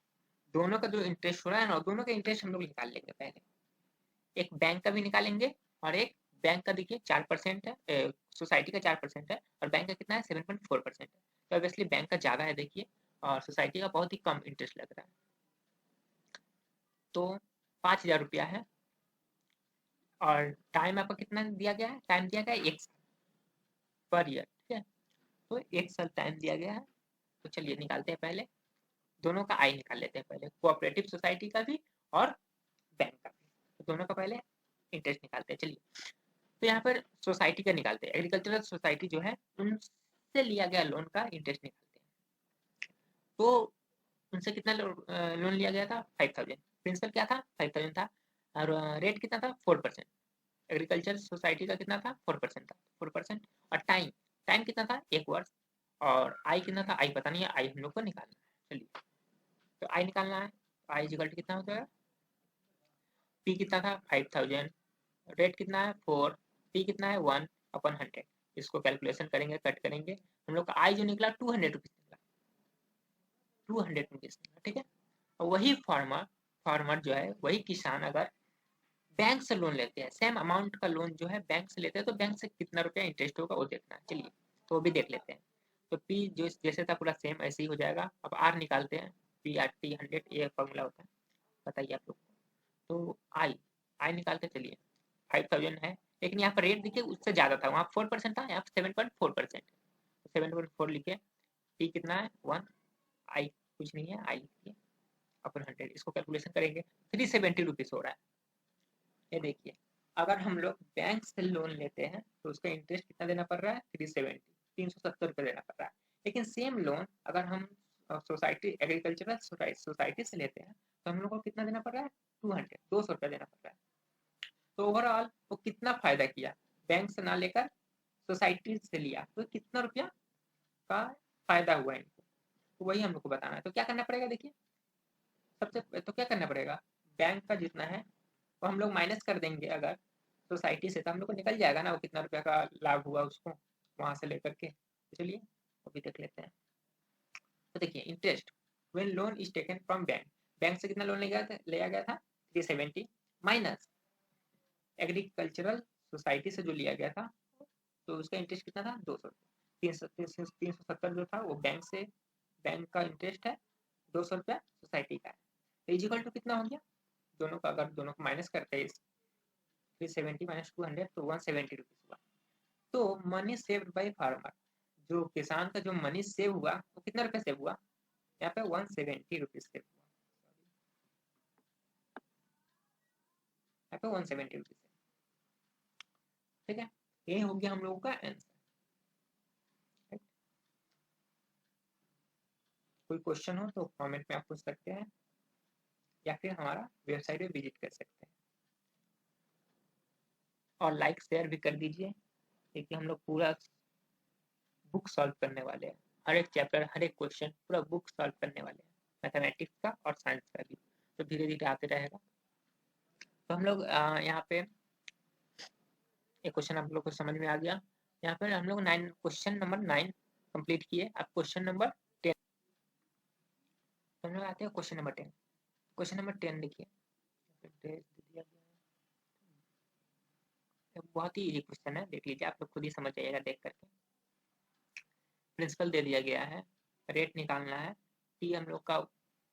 दोनों का जो इंटरेस्ट हो रहा है ना दोनों का इंटरेस्ट हम लोग निकाल लेंगे। पहले एक बैंक का भी निकालेंगे और एक बैंक का देखिए 4% है, सोसाइटी का 4% है और बैंक का कितना है 7.4% है। तो ऑब्वियसली बैंक का ज़्यादा है देखिए और सोसाइटी का बहुत ही कम इंटरेस्ट लग रहा है। तो 5,000 रुपया है और टाइम आपका कितना दिया गया है, टाइम दिया गया है 1 साल पर ईयर, ठीक है। तो 1 साल टाइम दिया गया है। तो चलिए निकालते हैं, पहले दोनों का आई निकाल लेते हैं, पहले कोऑपरेटिव सोसाइटी का भी और बैंक का भी। तो दोनों का पहले इंटरेस्ट निकालते हैं। चलिए तो यहाँ पर सोसाइटी का निकालते हैं, एग्रीकल्चरल सोसाइटी जो है उनसे लिया गया लोन का इंटरेस्ट निकालते हैं। तो उनसे कितना लोन लिया गया था 5,000, प्रिंसिपल क्या था 5,000 था और रेट कितना था 4%, एग्रीकल्चर सोसाइटी का कितना था 4% था, 4%। और टाइम, टाइम कितना था 1 वर्ष, और आई कितना था, आई पता नहीं है, आई हम लोग को निकालना है। चलिए तो आई निकालना है, तो आई इक्वल टू कितना हो जाएगा, पी कितना था 5000, रेट कितना है 4, पी कितना है 1/100। इसको कैलकुलेशन करेंगे, कट करेंगे, हम लोग का आई जो निकला 200 रुपीज निकला, 200 रुपीज निकला, ठीक है। और वही फार्मर जो है, वही किसान अगर बैंक से लोन लेते हैं, सेम अमाउंट का लोन जो है बैंक से लेते हैं, तो बैंक से कितना रुपया इंटरेस्ट होगा वो देखना है। चलिए तो वो भी देख लेते हैं। तो पी जो जैसे था पूरा सेम ऐसे ही हो जाएगा। अब आर निकालते हैं, पी आर टी 100, ये फॉर्मूला होता है, बताइए आप लोग। तो आई आई निकालते चलिए, 5000 है, लेकिन यहाँ पर रेट देखिए उससे ज़्यादा था, वहाँ 4% था, यहाँ पर 7.4%। 7.4 लिखे, पी कितना है 1, आई कुछ नहीं है, आई लिखिए अपन 100, इसको कैलकुलेशन करेंगे 370 रुपीज़ हो रहा है। ये देखिए, अगर हम लोग बैंक से लोन लेते हैं तो उसका इंटरेस्ट कितना देना पड़ रहा है, 370 रुपये देना पड़ रहा है। लेकिन सेम लोन अगर हम सोसाइटी, एग्रीकल्चरल सोसाइटी से लेते हैं तो हम लोग को कितना देना पड़ रहा है, 200 रुपये देना पड़ रहा है। तो ओवरऑल वो कितना फायदा किया, बैंक से ना लेकर सोसाइटी से लिया, तो कितना रुपया का फायदा हुआ इनको, तो वही हम लोग को बताना है। तो क्या करना पड़ेगा, देखिए सबसे तो क्या करना पड़ेगा, बैंक का जितना है वो हम लोग माइनस कर देंगे अगर सोसाइटी से, तो हम लोग को निकल जाएगा ना वो कितना रुपया का लाभ हुआ उसको वहां से लेकर के। तो चलिए वो भी देख लेते हैं। तो देखिए interest when loan is taken from bank, bank से कितना लोन लिया गया था 370, माइनस एग्रीकल्चरल सोसाइटी से जो लिया गया था तो उसका इंटरेस्ट कितना था 200। 370 जो था वो बैंक से, बैंक का इंटरेस्ट है, 200 रुपया सोसाइटी का है। तो इजिकल टू कितना हो गया, दोनों का अगर दोनों को माइनस करते हैं, 370 माइनस 200 तो 170 रुपीज हुआ। तो मनी सेव्ड बाय फार्मर, जो किसान का जो मनी सेव हुआ वो कितना रुपया सेव हुआ, यहाँ पे 170 रुपीज सेव हुआ, यहाँ पे 170 रुपीज, ठीक है। ये हो गया हम लोगों का आंसर। कोई क्वेश्चन हो तो कमेंट में आप पूछ सकते हैं, या फिर हमारा वेबसाइट पे विजिट कर सकते हैं। और लाइक शेयर भी कर दीजिए, क्योंकि हम लोग पूरा बुक सॉल्व करने वाले हैं, हर एक चैप्टर, हर एक क्वेश्चन पूरा बुक सॉल्व करने वाले हैं, मैथमेटिक्स का और साइंस का भी। तो धीरे धीरे आते रहेगा। तो हम लोग यहाँ पे एक क्वेश्चन आप लोग को समझ में आ गया। यहाँ पर हम लोग क्वेश्चन नंबर 9 कंप्लीट किए। अब क्वेश्चन नंबर 10 हम लोग आते हैं, क्वेश्चन नंबर 10। क्वेश्चन नंबर 10 देखिए, बहुत ही इजी क्वेश्चन है, देख लीजिए, आप लोग खुद ही समझ जाइएगा देख करके। प्रिंसिपल दे दिया गया है, रेट निकालना है, टी हम लोग का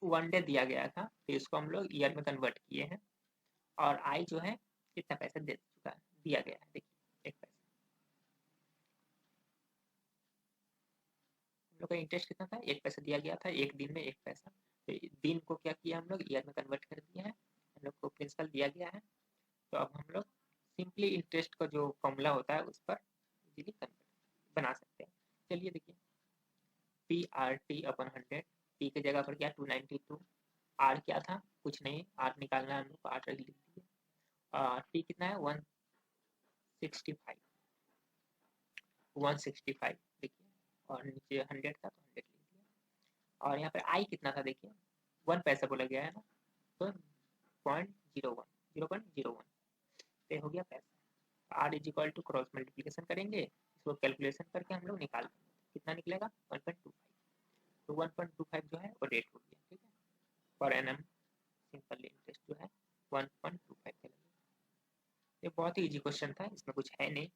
1 डे दिया गया था, तो इसको हम लोग ईयर में कन्वर्ट किए हैं, और आई जो है कितना पैसा दे चुका है, दिया गया है, देखिए 1 पैसा। हम लोग का इंटरेस्ट कितना था, 1 पैसा दिया गया था, 1 दिन में 1 पैसा। तो दिन को क्या किया हम लोग, ईयर में कन्वर्ट कर दिया है, हम लोग को प्रिंसिपल दिया गया है। तो अब हम लोग सिंपली इंटरेस्ट का जो फॉर्मूला होता है उस पर इजीली कन्वर्ट बना सकते हैं। चलिए देखिए, P R T upon 100, P की जगह पर क्या 292, आर क्या था कुछ नहीं, आर निकालना है हम लोग को, 8 लिख दिए, टी कितना है 165, 165 देखिए, और नीचे 100 था तो 100 लिख दिया। और यहाँ पर आई कितना था देखिए, 1 पैसा बोला गया है ना, तो 0.01, 0.01 पे हो गया पैसा। R is equal to cross multiplication करेंगे, इसको कैलकुलेशन करके हम लोग निकाल कितना निकलेगा 1.25। तो 1.25 जो है वो रेट हो गया, ठीक है, पर एनम सिंपल इंटरेस्ट जो है 1.25 के लगे। ये बहुत ही इजी क्वेश्चन था, इसमें कुछ है नहीं।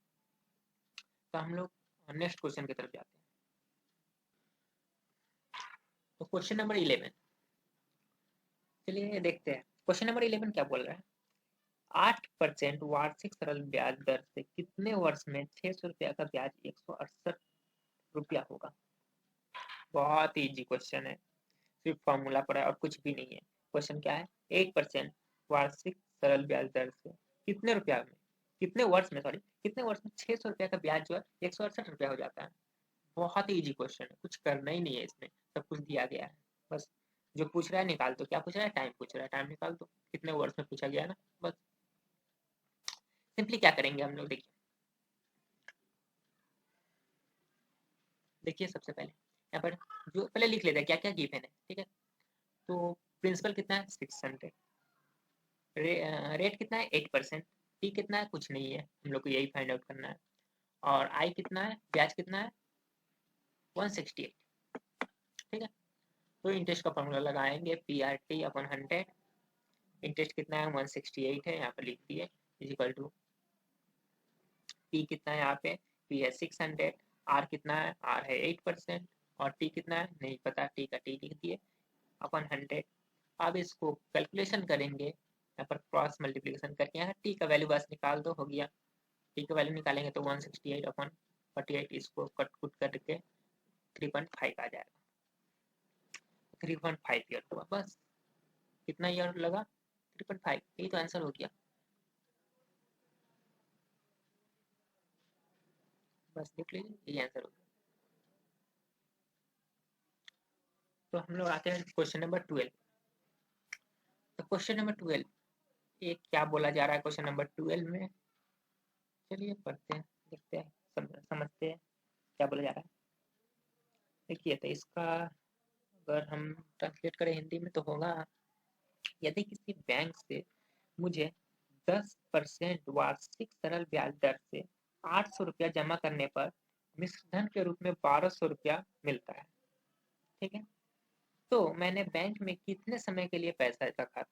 तो हम लोग नेक्स्ट क्वेश्चन की तरफ जाते हैं। तो क्वेश्चन नंबर 11, चलिए देखते हैं क्वेश्चन नंबर 11 क्या बोल रहा है। 8% वार्षिक सरल ब्याज दर से कितने वर्ष में 600 रुपया का ब्याज 168 रुपया होगा। बहुत इजी क्वेश्चन है, सिर्फ फॉर्मूला पड़ा है और कुछ भी नहीं है। क्वेश्चन क्या है, 8% वार्षिक सरल ब्याज दर से कितने रुपया में, कितने वर्ष में, सॉरी कितने वर्ष में 600 रुपया का ब्याज जो है 168 रुपया हो जाता है। बहुत ही इजी क्वेश्चन है, कुछ करना ही नहीं है इसमें, सब कुछ दिया गया है, बस जो पूछ रहा है निकाल दो। क्या पूछ रहा है, टाइम पूछ रहा है, टाइम निकाल दो, कितने वर्ष में पूछा गया है ना, बस सिंपली क्या करेंगे हम लोग, देखिए देखिए सबसे पहले यहाँ पर जो पहले लिख लेते हैं क्या क्या गिवन है, ठीक है। तो प्रिंसिपल कितना है 600, रेट कितना है 8%, टी कितना है कुछ नहीं है, हम लोग को यही फाइंड आउट करना है, और आई कितना है, ब्याज कितना है 168, ठीक है। तो इंटरेस्ट का फॉर्मूला लगाएंगे P R T upon 100, interest कितना है 168 है, यहाँ पर लिख दिए, इज इक्वल टू पी कितना है यहाँ पे, पी है 600, आर कितना है, आर है 8%, और टी कितना है नहीं पता, टी का टी लिख दिए अपॉन 100। अब इसको कैलकुलेशन करेंगे, यहाँ पर क्रॉस मल्टीप्लिकेशन करके यहाँ टी का वैल्यू बस निकाल दो, हो गया। टी का वैल्यू निकालेंगे तो 168 अपॉन 48, इसको कट कुट करके 3.5 आ जाएगा, 3.5 ईयर हुआ, बस कितना ईयर लगा 3.5, यही तो आंसर हो गया, बस देख लीजिए यही आंसर हो गया। तो हम लोग आते हैं क्वेश्चन नंबर 12। तो क्वेश्चन नंबर 12 ये क्या बोला जा रहा है क्वेश्चन नंबर 12 में, चलिए पढ़ते हैं, देखते हैं, समझते हैं क्या बोला जा रहा है। देखिए तो इसका अगर हम ट्रांसलेट करें हिंदी में तो होगा, यदि किसी बैंक से मुझे 10% वार्षिक सरल ब्याज दर से 800 रुपया जमा करने पर मिश्र धन के रूप में 1200 रुपया मिलता है, ठीक है। तो मैंने बैंक में कितने समय के लिए पैसा रखा था,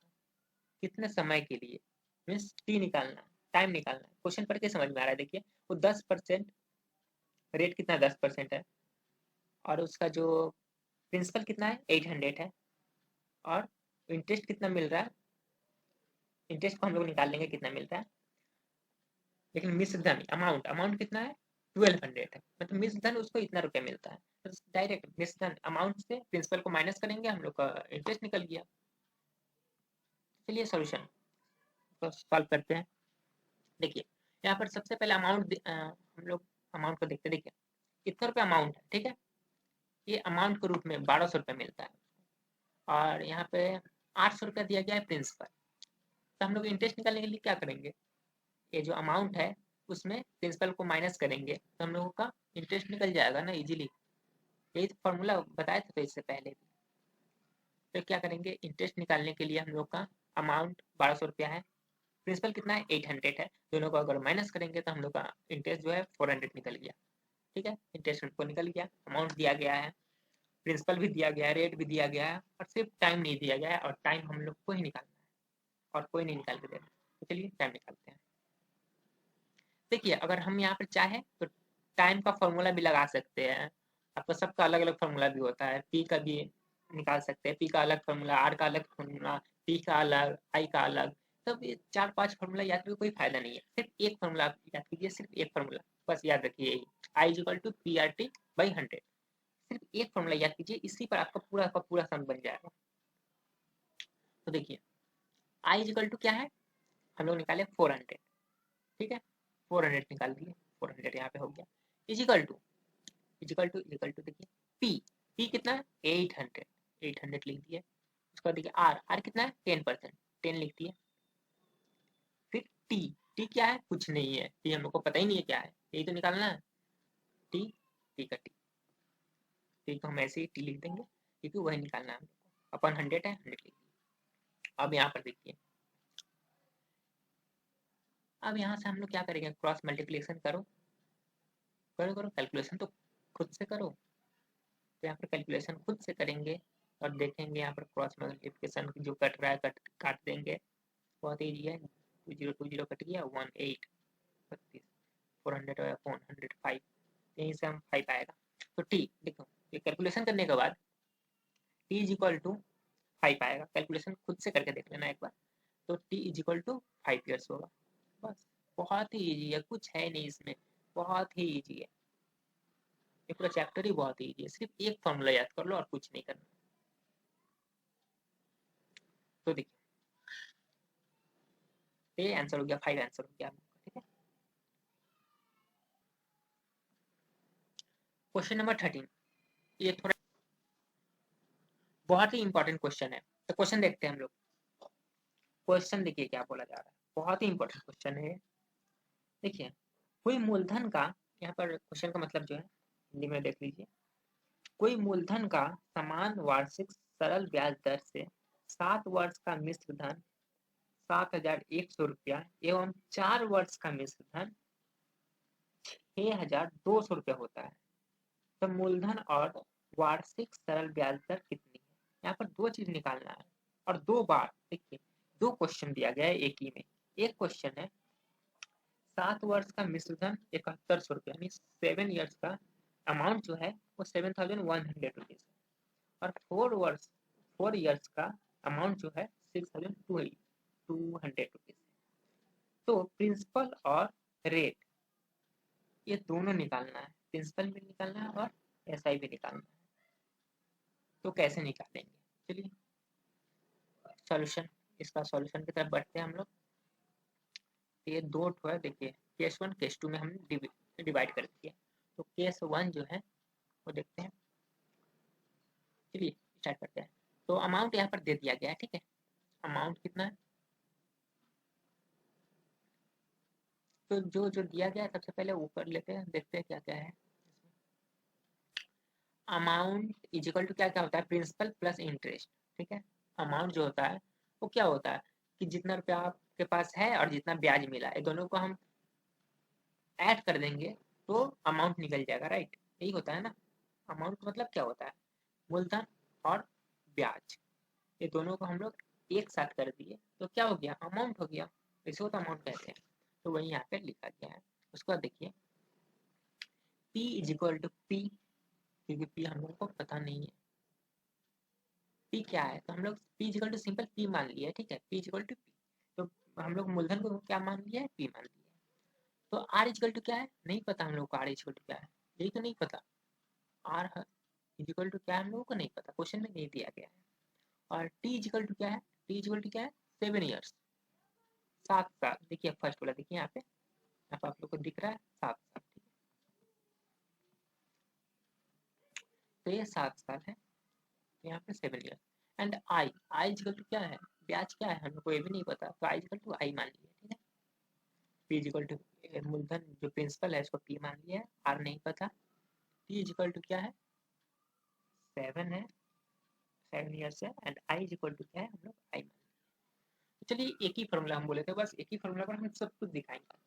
कितने समय के लिए, मीन्स टी निकालना है, टाइम निकालना है, क्वेश्चन पढ़ के समझ में आ रहा है। देखिए वो 10%, रेट कितना 10% है, और उसका जो प्रिंसिपल कितना है 800 है, और इंटरेस्ट कितना मिल रहा है, इंटरेस्ट को हम लोग निकाल लेंगे कितना मिलता है, लेकिन मिश्र धन अमाउंट, अमाउंट कितना है 1200 है, मतलब मिश्र धन उसको इतना रुपया मिलता है, तो डायरेक्ट मिश्र धन अमाउंट से प्रिंसिपल को माइनस करेंगे, हम लोग का इंटरेस्ट निकल गया। चलिए सॉल्यूशन तो सॉल्व करते हैं। देखिए यहाँ पर सबसे पहले अमाउंट हम लोग अमाउंट को देखते, देखिए कितना रुपया अमाउंट है, ठीक है। ये अमाउंट के रूप में 1200 रुपया मिलता है, और यहाँ पे 800 रुपया दिया गया है प्रिंसिपल। तो हम लोग इंटरेस्ट निकालने के लिए क्या करेंगे, ये जो अमाउंट है उसमें प्रिंसिपल को माइनस करेंगे तो हम लोगों का इंटरेस्ट निकल जाएगा ना इजीली, यही तो फॉर्मूला बताया था तो इससे पहले भी। तो क्या करेंगे, इंटरेस्ट निकालने के लिए हम लोग का अमाउंट 1200 रुपया है, प्रिंसिपल कितना है 800 है, दोनों को अगर माइनस करेंगे तो हम लोग का इंटरेस्ट जो है 400 निकल गया, ठीक है। इंटरेस्ट को निकल गया, अमाउंट दिया गया है, प्रिंसिपल भी दिया गया है, रेट भी दिया गया है, और सिर्फ टाइम नहीं दिया गया है, और टाइम हम लोग को ही निकालना है और कोई नहीं निकाल के देना। तो चलिए टाइम निकालते हैं। देखिए अगर हम यहाँ पर चाहे तो टाइम का फॉर्मूला भी लगा सकते हैं, आपका सबका अलग अलग फॉर्मूला भी होता है, पी का भी निकाल सकते हैं, पी का अलग फॉर्मूला, आर का अलग फॉर्मूला, टी का अलग, आई का अलग, सब ये 4-5 फॉर्मूला याद करके कोई फायदा नहीं है, सिर्फ एक फॉर्मूला याद कीजिए, सिर्फ एक फॉर्मूला बस याद रखिए, यही I is equal to P R T by 100, सिर्फ एक फॉर्मूला याद कीजिए, इसी पर आपका पूरा का पूरा सम बन जाएगा। तो देखिए आई इज इक्वल टू क्या है, हम लोग निकाले 400, ठीक है, 400 निकाल दिए, 400 यहाँ पे हो गया, इजिकल टू देखिए पी, पी कितना है 800, 800 लिख दिए, उसका देखिए आर, आर कितना है 10%, 10 लिख दिए, फिर टी, टी क्या है कुछ नहीं है, टी हम लोग को पता ही नहीं है क्या है, यही तो निकालना है, टी, टी का टी, टी को हम ऐसे ही टी लिख देंगे क्योंकि वही निकालना है हम लोग को, अपन 100 है 100 लिख दिए। अब यहाँ पर देखिए, अब यहाँ से हम लोग क्या करेंगे, क्रॉस मल्टीप्लिकेशन करो, करो करो कैलकुलेशन तो खुद से करो, तो यहाँ पर कैलकुलेशन खुद से करेंगे और देखेंगे यहाँ पर क्रॉस मल्टीप्लिकेशन जो कट रहा है काट देंगे, बहुत ईजी है, 20 कट गया 18 32, 400 अपॉन 100 5, यहीं से हम 5 आएगा। तो टी देखो ये कैलकुलेशन करने के बाद टी इज इक्वल टू 5 आएगा, कैलकुलेशन खुद से करके देख लेना एक बार, तो T is equal to 5 years होगा, बस बहुत ही ईजी है, कुछ है नहीं इसमें, बहुत ही ईजी है, ये पूरा चैप्टर ही बहुत ईजी है, सिर्फ एक फॉर्मूला याद कर लो और कुछ नहीं करना। तो देखिए ये आंसर हो गया, 5 आंसर हो गया, ठीक है। क्वेश्चन नंबर 13, ये थोड़ा बहुत ही इंपॉर्टेंट क्वेश्चन है, तो क्वेश्चन देखते हैं हम लोग। क्वेश्चन देखिए क्या बोला जा रहा है, बहुत ही इंपॉर्टेंट क्वेश्चन है। देखिए कोई मूलधन का, यहाँ पर क्वेश्चन का मतलब जो है हिंदी में देख लीजिए, कोई मूलधन का समान वार्षिक सरल ब्याज दर से 7 वर्ष का मिश्र धन 7,100 रुपया एवं 4 वर्ष का मिश्र धन 6,200 रुपया होता है, तो मूलधन और वार्षिक सरल ब्याज दर कितनी है? यहाँ पर दो चीज निकालना है और दो बार देखिए, दो क्वेश्चन दिया गया है एक ही में। एक क्वेश्चन है 7 वर्ष का मिश्र धन 7,100 रुपया यानी 7 ईयर्स का अमाउंट जो है वो 7,100 रुपीज और 4 ईयर्स का अमाउंट जो है 6,200 रुपीज। तो प्रिंसिपल और रेट ये दोनों निकालना है, प्रिंसिपल भी निकालना है और एसआई भी निकालना है। तो कैसे निकालेंगे? चलिए सॉल्यूशन, इसका सॉल्यूशन की तरफ बढ़ते हैं हम लोग। ये दो ठो है, देखिए केस 1 केस 2 में हमने डिवाइड कर दिया। तो केस 1 जो है वो देखते हैं। चलिए स्टार्ट करते हैं। तो अमाउंट यहाँ पर दे दिया गया है, ठीक है। अमाउंट कितना है? तो जो जो दिया गया है सबसे पहले ऊपर लेते हैं, देखते हैं क्या क्या है। अमाउंट इज इक्वल टू क्या क्या होता है? प्रिंसिपल प्लस इंटरेस्ट, ठीक है। अमाउंट जो होता है वो क्या होता है कि जितना रुपया आपके पास है और जितना ब्याज मिला है दोनों को हम ऐड कर देंगे तो अमाउंट निकल जाएगा, राइट। यही होता है ना। अमाउंट मतलब क्या होता है? मूलधन और ब्याज, ये दोनों को हम लोग एक साथ कर दिए तो क्या हो गया? अमाउंट हो गया। इसे तो अमाउंट कहते हैं। तो वही यहाँ पे लिखा गया है। उसके बाद देखिए P is equal to P, क्योंकि P हम लोग को पता नहीं है P क्या है, तो हम लोग P is equal to simple P मान लिया है, ठीक है। P is equal to P, तो हम लोग मूलधन को क्या मान लिया है? P मान लिया है। तो R इज इक्वल टू क्या है? नहीं पता हम लोग को। R इज इक्वल टू क्या है यही तो नहीं पता। R इज इक्वल टू क्या है हम लोगों को नहीं पता, क्वेश्चन में नहीं दिया गया है। और T इज इक्वल टू क्या है? T इज इक्वल टू क्या है? 7 ईयर्स, 7 साल। देखिए फर्स्ट वाला देखिए यहाँ पे आप लोग को दिख रहा है 7 साल, ठीक है। तो ये 7 साल है, यहाँ पे 7 year. And I equal to क्या है? ब्याज क्या है हम लोग को ये भी नहीं पता, तो आई इक्वल टू आई मान लिया, ठीक है। पी इक्वल टू मूलधन जो प्रिंसिपल है इसको पी मान लिया है, आर नहीं पता। टी इक्वल टू क्या है? 7 है, 7 ईयर्स है। एंड आई इक्वल टू क्या है? हम लोग आई मान लिया। तो चलिए एक ही फॉर्मूला हम बोले थे, बस एक ही फॉर्मूला पर हम सब कुछ दिखाएंगे।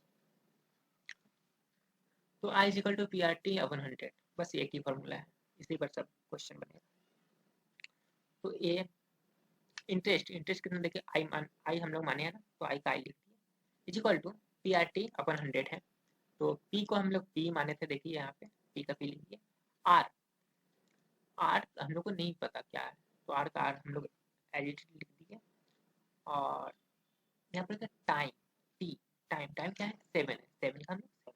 तो I equal to P R T upon 100, बस एक ही फॉर्मूला है, इसी पर सब क्वेश्चन बनेगा। तो ए इंटरेस्ट कितना देखिए आई हम लोग माने हैं ना, तो आई का आई लिख दिया is equal to P R T upon 100 है। तो पी को हम लोग पी माने थे, देखिए यहाँ पे पी का पी लिख दिया। आर हम लोग को नहीं पता क्या है, तो आर का आर हम लोग एडिट लिख दिए। और यहाँ पर टाइम टी, टाइम क्या है? 7 है, 7 का हम लोग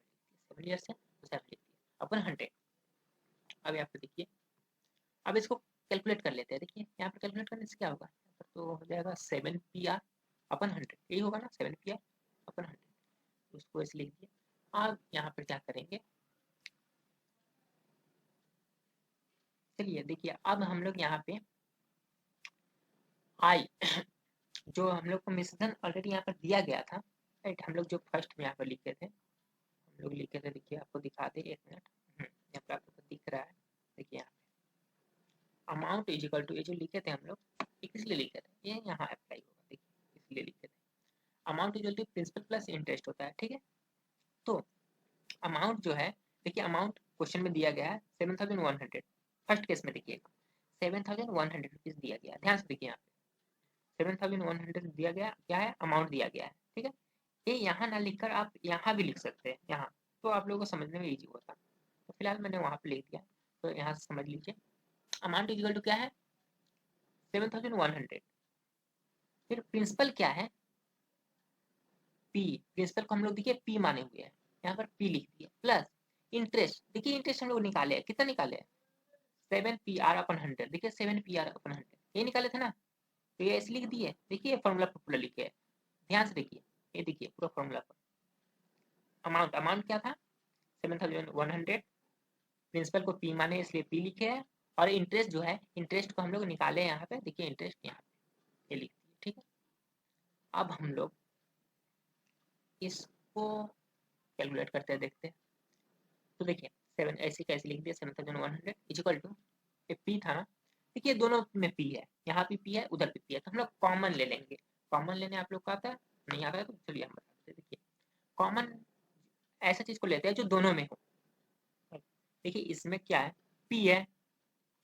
7 ईयर्स है तो 7 लिख दिया अपन 100। अब यहाँ पे देखिए, अब इसको कैलकुलेट कर लेते हैं। देखिए यहाँ पर कैलकुलेट करने से क्या होगा, तो हो जाएगा 7 पी आर अपन 100, यही होगा ना, 7 पी आर अपन 100। उसको ऐसे लिख दिया। अब यहाँ पर क्या करेंगे, चलिए देखिए अब हम लोग यहाँ पे आई जो हम लोग को मिश्रण ऑलरेडी यहाँ पर दिया गया था, राइट। हम लोग जो फर्स्ट में यहाँ पर लिखे थे, हम लोग लिखे थे, देखिए आपको दिखा दे एक मिनट। यहाँ पर आपको दिख रहा है, देखिए यहाँ अमाउंट इज इक्वल टू, ये जो लिखे थे हम लोग, ये किस लिए लिखे थे? ये यहाँ अप्लाई होगा, देखिए इसलिए लिखे थे। Amount is equal to principal plus interest होता है, ठीक है। तो अमाउंट जो है, देखिए अमाउंट क्वेश्चन में दिया गया है 7,100। फर्स्ट केस में देखिए 7,100 रुपीज दिया गया, ध्यान से देखिए यहाँ पे 7,100 दिया गया, क्या है? अमाउंट दिया गया है, ठीक है। ये यहाँ ना लिखकर आप यहाँ भी लिख सकते हैं, यहाँ तो आप लोगों को समझने में इजी होता। तो फिलहाल मैंने वहाँ पे लिख दिया, तो यहाँ से समझ लीजिए अमाउंट इक्वल टू क्या है? 7,100। फिर प्रिंसिपल क्या है? पी, प्रिंसिपल को हम लोग देखिए पी माने हुए हैं, यहाँ पर पी लिख दिया, प्लस इंटरेस्ट। देखिए इंटरेस्ट हम लोग निकाले हैं, कितना निकाले हैं? 7 पी आर अपन 100, देखिए 7 पी आर अपन 100 ये निकाले थे ना, तो ये ऐसे लिख दिए। देखिए फॉर्मूला पर पूरा लिखे है, ध्यान से देखिए, ये देखिए पूरा फॉर्मूला पर। अमाउंट क्या था? 7,100। प्रिंसिपल को पी माने इसलिए पी लिखे है। और इंटरेस्ट जो है, इंटरेस्ट को हम लोग निकाले यहाँ पे, देखिए इंटरेस्ट यहाँ पे ये लिख दिए, ठीक है। अब हम लोग इसको कैलकुलेट करते हैं, देखते हैं। तो देखिए 7 ऐसे कैसे लिख दिया, 7,100 इज इक्वल टू पी था ना, देखिए दोनों में पी है, यहाँ भी पी है उधर भी पी है, तो हम लोग कॉमन ले लेंगे। कॉमन लेने आप लोग को आता है, नहीं आता है तो चलिए हम बताते हैं। देखिए कॉमन ऐसा चीज को लेते हैं जो दोनों में हो। देखिए इसमें क्या है, पी है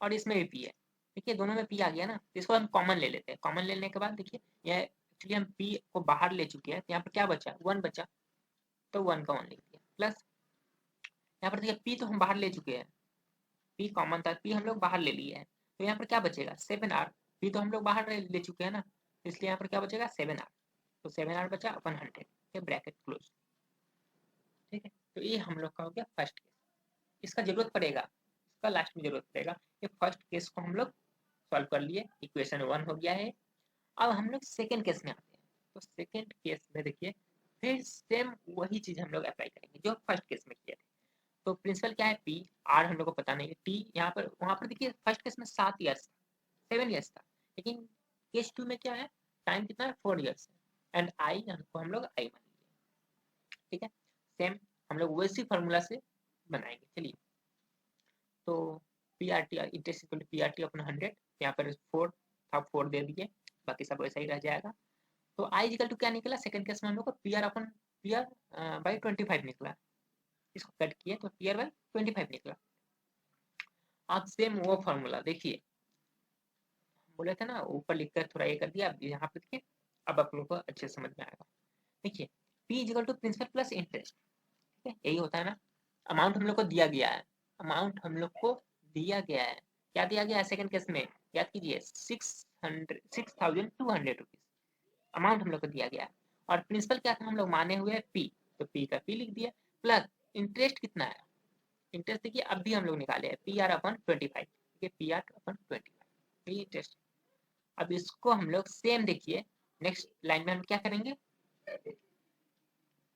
और इसमें भी पी है। देखिए दोनों में पी आ गया ना, तो इसको हम कॉमन ले लेते हैं। कॉमन लेने के बाद देखिए यह एक्चुअली हम पी को बाहर ले चुके हैं, तो यहाँ पर क्या बचा, वन बचा, तो वन का वन लिख दिया। प्लस यहाँ पर देखिए पी तो हम बाहर ले चुके हैं, पी कॉमन था, पी हम लोग बाहर ले लिए हैं, तो यहाँ पर क्या बचेगा, 7r। पी तो हम लोग बाहर ले चुके हैं ना, तो इसलिए यहाँ पर क्या बचेगा, 7r। तो 7r बचा अपन 100, ब्रैकेट क्लोज। ठीक है, तो ये हम लोग का हो गया फर्स्ट केस। इसका जरूरत पड़ेगा, इसका लास्ट में जरूरत पड़ेगा। ये फर्स्ट केस को हम लोग सॉल्व कर लिए, इक्वेशन 1 हो गया है। अब हम लोग सेकेंड केस में आते हैं। तो सेकेंड केस में देखिए फिर सेम वही चीज हम लोग अप्लाई करेंगे जो फर्स्ट केस में किया था। तो प्रिंसिपल क्या है, पी, आर हम लोग को पता नहीं है, टी यहाँ पर, वहां पर देखिए फर्स्ट केस में 7 ईयर्स 7 ईयर्स था, लेकिन केस 2 में क्या है, टाइम कितना है, 4 ईयर्स है। एंड आई को हम लोग आई मान लिया। ठीक है, सेम हम लोग वैसी फॉर्मूला से बनाएंगे। चलिए, तो P R T interest equal to P R T अपना 100, यहाँ पर 4 था, 4 दे दिए, बाकी सब वैसा ही रह जाएगा। तो आई इक्वल टू क्या निकला, सेकंड केस में हम लोग को P R upon P R by 25 निकला। इसको कट किए तो पी आर बाई 25 निकला। आप सेम वो फॉर्मूला देखिए, बोले थे ना ऊपर लिखकर थोड़ा ये कर दिया, अब यहाँ पे देखिए, अब आप लोग को अच्छे समझ में आएगा। देखिए P equal to principal plus interest, ठीक है, यही होता है ना। अमाउंट हम लोग को दिया गया है, अमाउंट हम लोग को दिया गया है, क्या दिया गया है सेकंड केस में, याद कीजिए 6200 रुपीज अमाउंट हम लोग को दिया गया है। और प्रिंसिपल क्या था, हम लोग माने हुए पी, तो पी का पी लिख दिया, प्लस इंटरेस्ट कितना है, इंटरेस्ट देखिए अब भी हम लोग निकाले हैं, पी आर अपन 25, ठीक है, पी आर अपन 25, ये इंटरेस्ट। अब इसको हम लोग सेम देखिए नेक्स्ट लाइन में हम क्या करेंगे,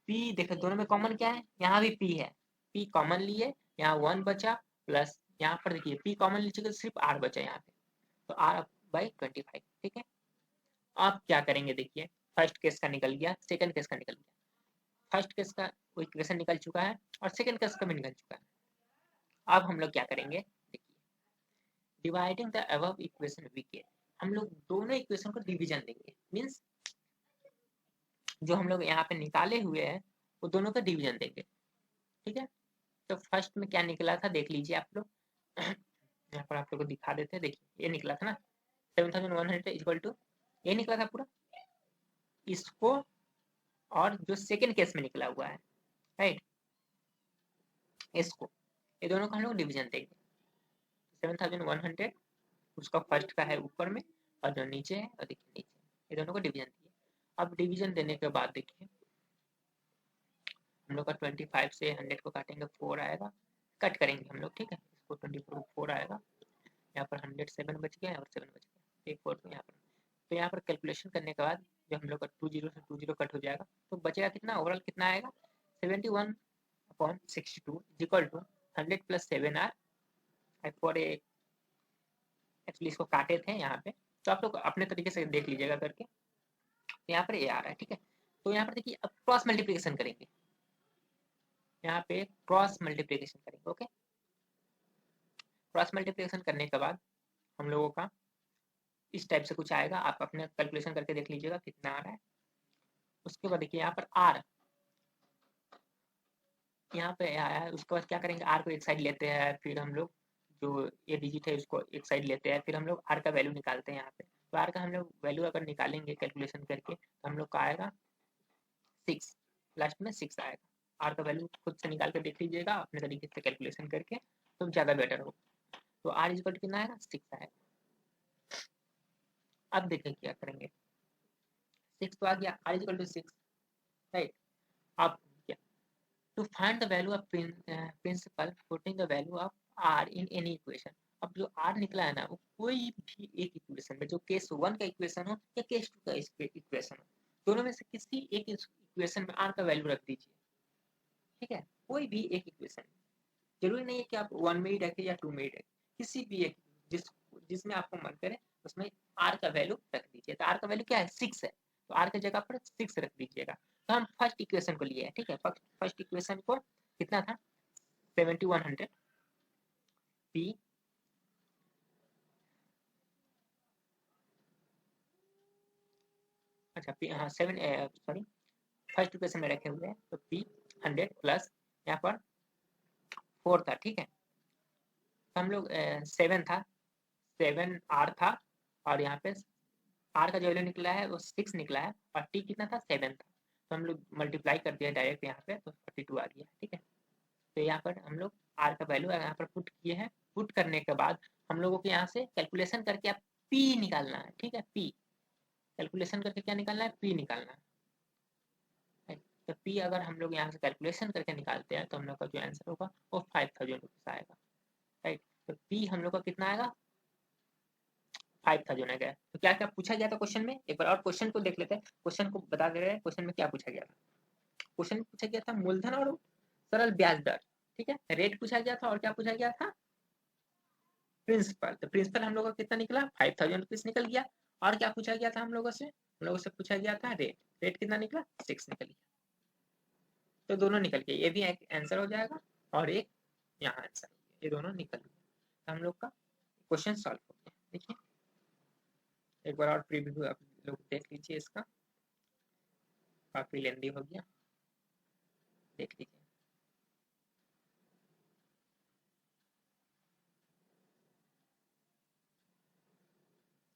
पी देखो दोनों में कॉमन क्या है, यहाँ भी पी है, पी कॉमन लिए, यहाँ 1 बचा, प्लस यहाँ पर देखिए पी कॉमन लीजिए तो सिर्फ आर बचा यहाँ पे, तो आर बाई 25। ठीक है, आप क्या करेंगे, देखिए फर्स्ट केस का निकल गया, सेकंड केस का निकल गया, फर्स्ट केस का इक्वेशन निकल चुका है और सेकंड केस का भी निकल चुका है। अब हम लोग क्या करेंगे, देखिए dividing the above equation we get, हम लोग दोनों इक्वेशन को डिवीजन देंगे, मींस जो हम लोग यहाँ पे निकाले हुए हैं वो दोनों का डिवीजन देंगे। ठीक है, तो फर्स्ट में क्या निकला था देख लीजिए आप लोग, यहाँ पर आप लोग को दिखा देते हैं। देखिए ये निकला था ना 7100 इक्वल टू, ये निकला था पूरा, इसको और जो सेकंड केस में निकला हुआ है, राइट, इसको, ये दोनों का हम लोग डिवीजन देंगे। 7100 उसका फर्स्ट का है ऊपर में, और जो नीचे है और देखिए नीचे, ये दोनों को डिवीजन दिए। अब डिवीजन देने के बाद देखिए हम लोग का 25 से 100 को काटेंगे 4 आएगा, कट करेंगे हम लोग, ठीक है, इसको 24 को 4 आएगा, यहाँ पर 107 बच गया और 7 बच गया, एक 4 यहाँ पर। तो यहाँ पर कैलकुलेशन करने के बाद जो हम लोग का 20 से 20 कट हो जाएगा, तो बचेगा कितना, ओवरऑल कितना आएगा, 71/62 equal to 100 plus 7r। For a actually इसको काटे थे यहाँ पे, तो आप लोग अपने तरीके से देख लीजिएगा करके, तो यहाँ पर ए आ रहा है। ठीक है, तो यहाँ पर देखिए अब क्रॉस मल्टीप्लिकेशन करेंगे, यहाँ पे क्रॉस मल्टीप्लिकेशन करेंगे। ओके, क्रॉस मल्टीप्लिकेशन करने के बाद हम लोगों का इस टाइप से कुछ आएगा, आप अपने कैलकुलेशन करके देख लीजिएगा कितना आ रहा है। उसके बाद देखिए यहाँ पर आर, यहाँ पे आया है, उसके बाद क्या करेंगे, आर को एक साइड लेते हैं, फिर हम लोग जो ये डिजिट है उसको एक साइड लेते हैं, फिर हम लोग आर का वैल्यू निकालते हैं यहाँ पे। तो आर का हम लोग वैल्यू अगर निकालेंगे कैलकुलेशन करके, तो हम लोग का आएगा 6, लास्ट में 6 आएगा। आर का वैल्यू खुद से निकाल कर देख लीजिएगा अपने तरीके से कैलकुलेशन करके, तो ज़्यादा बेटर होगा। तो आर इक्वल कितना आएगा, 6 आएगा। अब देखिए क्या करेंगे, 6 तो आ गया, आर इक्वल टू 6, राइट। अब क्या, to find the value of principal putting the value of r in any equation। अब जो r निकला है ना, वो कोई भी एक इक्वेशन में, जो केस 1 का इक्वेशन हो या केस 2 का इक्वेशन हो, दोनों में से किसी एक इक्वेशन में r का वैल्यू रख दीजिए। ठीक है, कोई भी एक इक्वेशन, जरूरी नहीं है कि आप 1 में ही रखें या 2 में ही रखें, किसी भी एक जिसमें आपको मन करे उसमें r का वैल्यू रख दीजिए। तो r का वैल्यू क्या है, 6 है, तो r की जगह पर 6 रख दीजिएगा। तो हम फर्स्ट इक्वेशन को लिए हैं, ठीक है, फर्स्ट इक्वेशन को कितना था, 7100 p अच्छा P, हाँ 7 सॉरी फर्स्ट इक्वेशन में रखे हुए हैं, तो P100 प्लस यहाँ पर 4 था, ठीक है। तो हम लोग 7 था, 7R था, और यहाँ पे R का जो वैल्यू निकला है वो 6 निकला है, और T कितना था 7 था, तो हम लोग मल्टीप्लाई कर दिया डायरेक्ट यहाँ पे, तो 42 आ गया, ठीक है। तो यहाँ पर हम लोग R का वैल्यू यहाँ पर पुट किए हैं। पुट करने के बाद हम लोगों को यहाँ से कैलकुलेशन करके आप P निकालना है, ठीक है। P कैलकुलेशन करके क्या निकालना है, P निकालना है। तो P अगर हम लोग यहाँ से कैलकुलेशन करके निकालते हैं तो हम लोग का जो आंसर होगा वो 5000 रुपीज आएगा, राइट। तो P हम लोग का कितना आएगा, 5000 आ गया। तो क्या क्या पूछा गया था क्वेश्चन में, एक बार और क्वेश्चन को देख लेते हैं, क्वेश्चन को बता दे रहे हैं क्वेश्चन में क्या पूछा गया था। क्वेश्चन में पूछा गया था मूलधन और सरल ब्याज दर, ठीक है। रेट पूछा गया था, और क्या पूछा गया था, प्रिंसिपल। तो प्रिंसिपल हम लोग का कितना निकला, 5000 रुपीज निकल गया। और क्या पूछा गया था हम लोगों से पूछा गया था रेट, रेट कितना निकला 6 निकल गया। तो दोनों निकल गए, ये भी एक आंसर हो जाएगा और एक यहाँ आंसर, ये दोनों निकल गए। तो हम लोग का क्वेश्चन सॉल्व हो गया। देखिए एक बार और प्रीव्यू आप लोग देख लीजिए, इसका काफी लेंदी हो गया, देख लीजिए।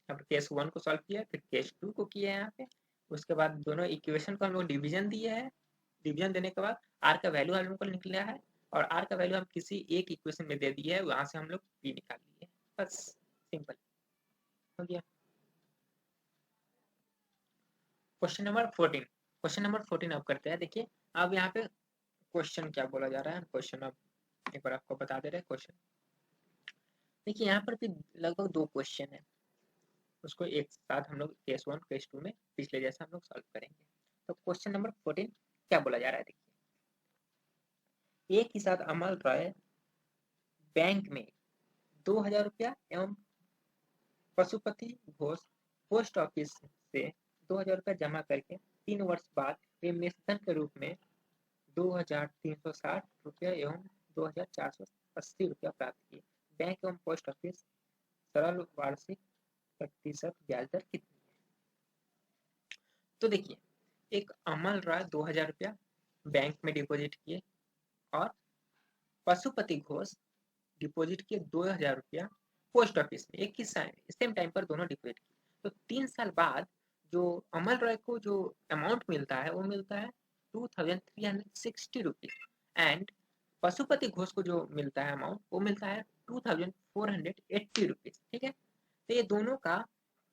अब केस 1 को सॉल्व किया, फिर केस 2 को किया यहाँ पे। उसके बाद दोनों इक्वेशन को हम लोग डिवीजन दिए है। डिवीजन देने के बाद आर का वैल्यू हम लोग को निकला है, और आर का वैल्यू हम किसी एक इक्वेशन में दे दिए है, वहां से हम लोग पी निकाल लिए, बस सिंपल हो गया। क्वेश्चन नंबर 14, क्वेश्चन नंबर 14 अब करते हैं। देखिए अब यहाँ पे क्वेश्चन क्या बोला जा रहा है, क्वेश्चन अब एक बार आपको बता दे रहे हैं क्वेश्चन। देखिए यहाँ पर भी लगभग 2 क्वेश्चन है, उसको एक साथ हम लोग केस 1 केस 2 में पिछले जैसा हम लोग सॉल्व करेंगे। तो क्वेश्चन नंबर 14 क्या बोला जा रहा है, देखिए एक ही साथ अमल रॉय बैंक में 2000 रुपया एवं पशुपति घोष पोस्ट ऑफिस से 2000 रुपया जमा करके 3 वर्ष बाद रेमिशन के रूप में 2360 रुपया एवं 2480 रुपया प्राप्त किए। बैंक एवं पोस्ट ऑफिस सरल वार्षिक प्रतिशत ब्याज दर कितनी है। तो देखिए एक अमल राय 2000 रुपया बैंक में डिपॉजिट किए, और पशुपति घोष डिपॉजिट किए 2000 रुपया पोस्ट ऑफिस में, एक ही सेम टाइम पर दोनों डिपॉजिट किए। तो 3 साल बाद जो अमल रॉय को जो अमाउंट मिलता है वो मिलता है 2360 रुपीज, एंड पशुपति घोष को जो मिलता है अमाउंट वो मिलता है 2480 रुपीज, ठीक है। तो ये दोनों का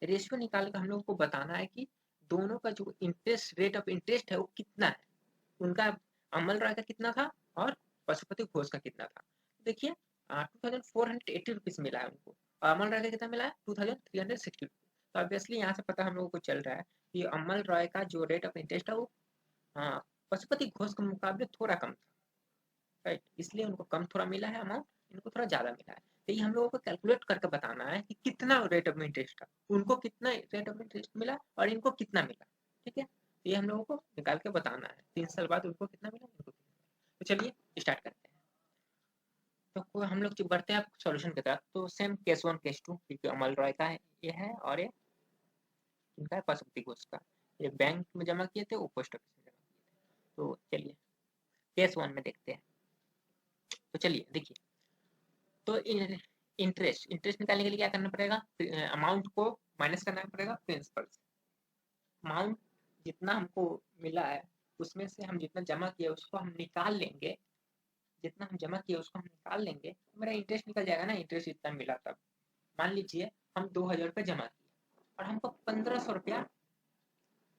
रेशियो निकाल कर हम लोग को बताना है कि दोनों का जो इंटरेस्ट रेट ऑफ इंटरेस्ट है वो कितना है, उनका अमल राय का कितना था और पशुपति घोष का कितना था। देखिए 2480 रुपीज मिला है उनको, और अमल राय का कितना मिला है 2360 रुपीज। तो ऑब्वियसली यहाँ से पता हम लोगों को चल रहा है कि अमल राय का जो रेट ऑफ इंटरेस्ट है वो पशुपति घोष के मुकाबले थोड़ा कम था, राइट, इसलिए उनको कम थोड़ा मिला है अमाउंट, इनको थोड़ा ज्यादा मिला है। तो ये हम लोगों को कैलकुलेट करके बताना है कि कितना रेट ऑफ इंटरेस्ट था, उनको कितना रेट ऑफ इंटरेस्ट मिला और इनको कितना मिला, ठीक है। तो ये हम लोगों को निकाल के बताना है 3 साल बाद उनको कितना मिला, इनको कितना मिला। तो चलिए स्टार्ट करते हैं। तो हम लोग जो बढ़ते हैं सॉल्यूशन की तरफ, तो सेम केस 1 केस 2 क्योंकि अमल रॉय का है ये है, और ये इनका है पशुपति घोष का। ये बैंक में जमा किए थे, वो पोस्ट ऑफिस में जमा किए थे। तो चलिए केस 1 में देखते हैं। तो चलिए देखिए, तो इंटरेस्ट इंटरेस्ट निकालने के लिए क्या करना पड़ेगा, अमाउंट को माइनस करना पड़ेगा प्रिंसिपल से। अमाउंट जितना हमको मिला है उसमें से हम जितना जमा किया उसको हम निकाल लेंगे, जितना हम जमा किया उसको हम निकाल लेंगे, तो मेरा इंटरेस्ट निकल जाएगा ना, इंटरेस्ट जितना मिला तब। मान लीजिए हम 2000 रुपये जमा किए और हमको 1500 रुपया,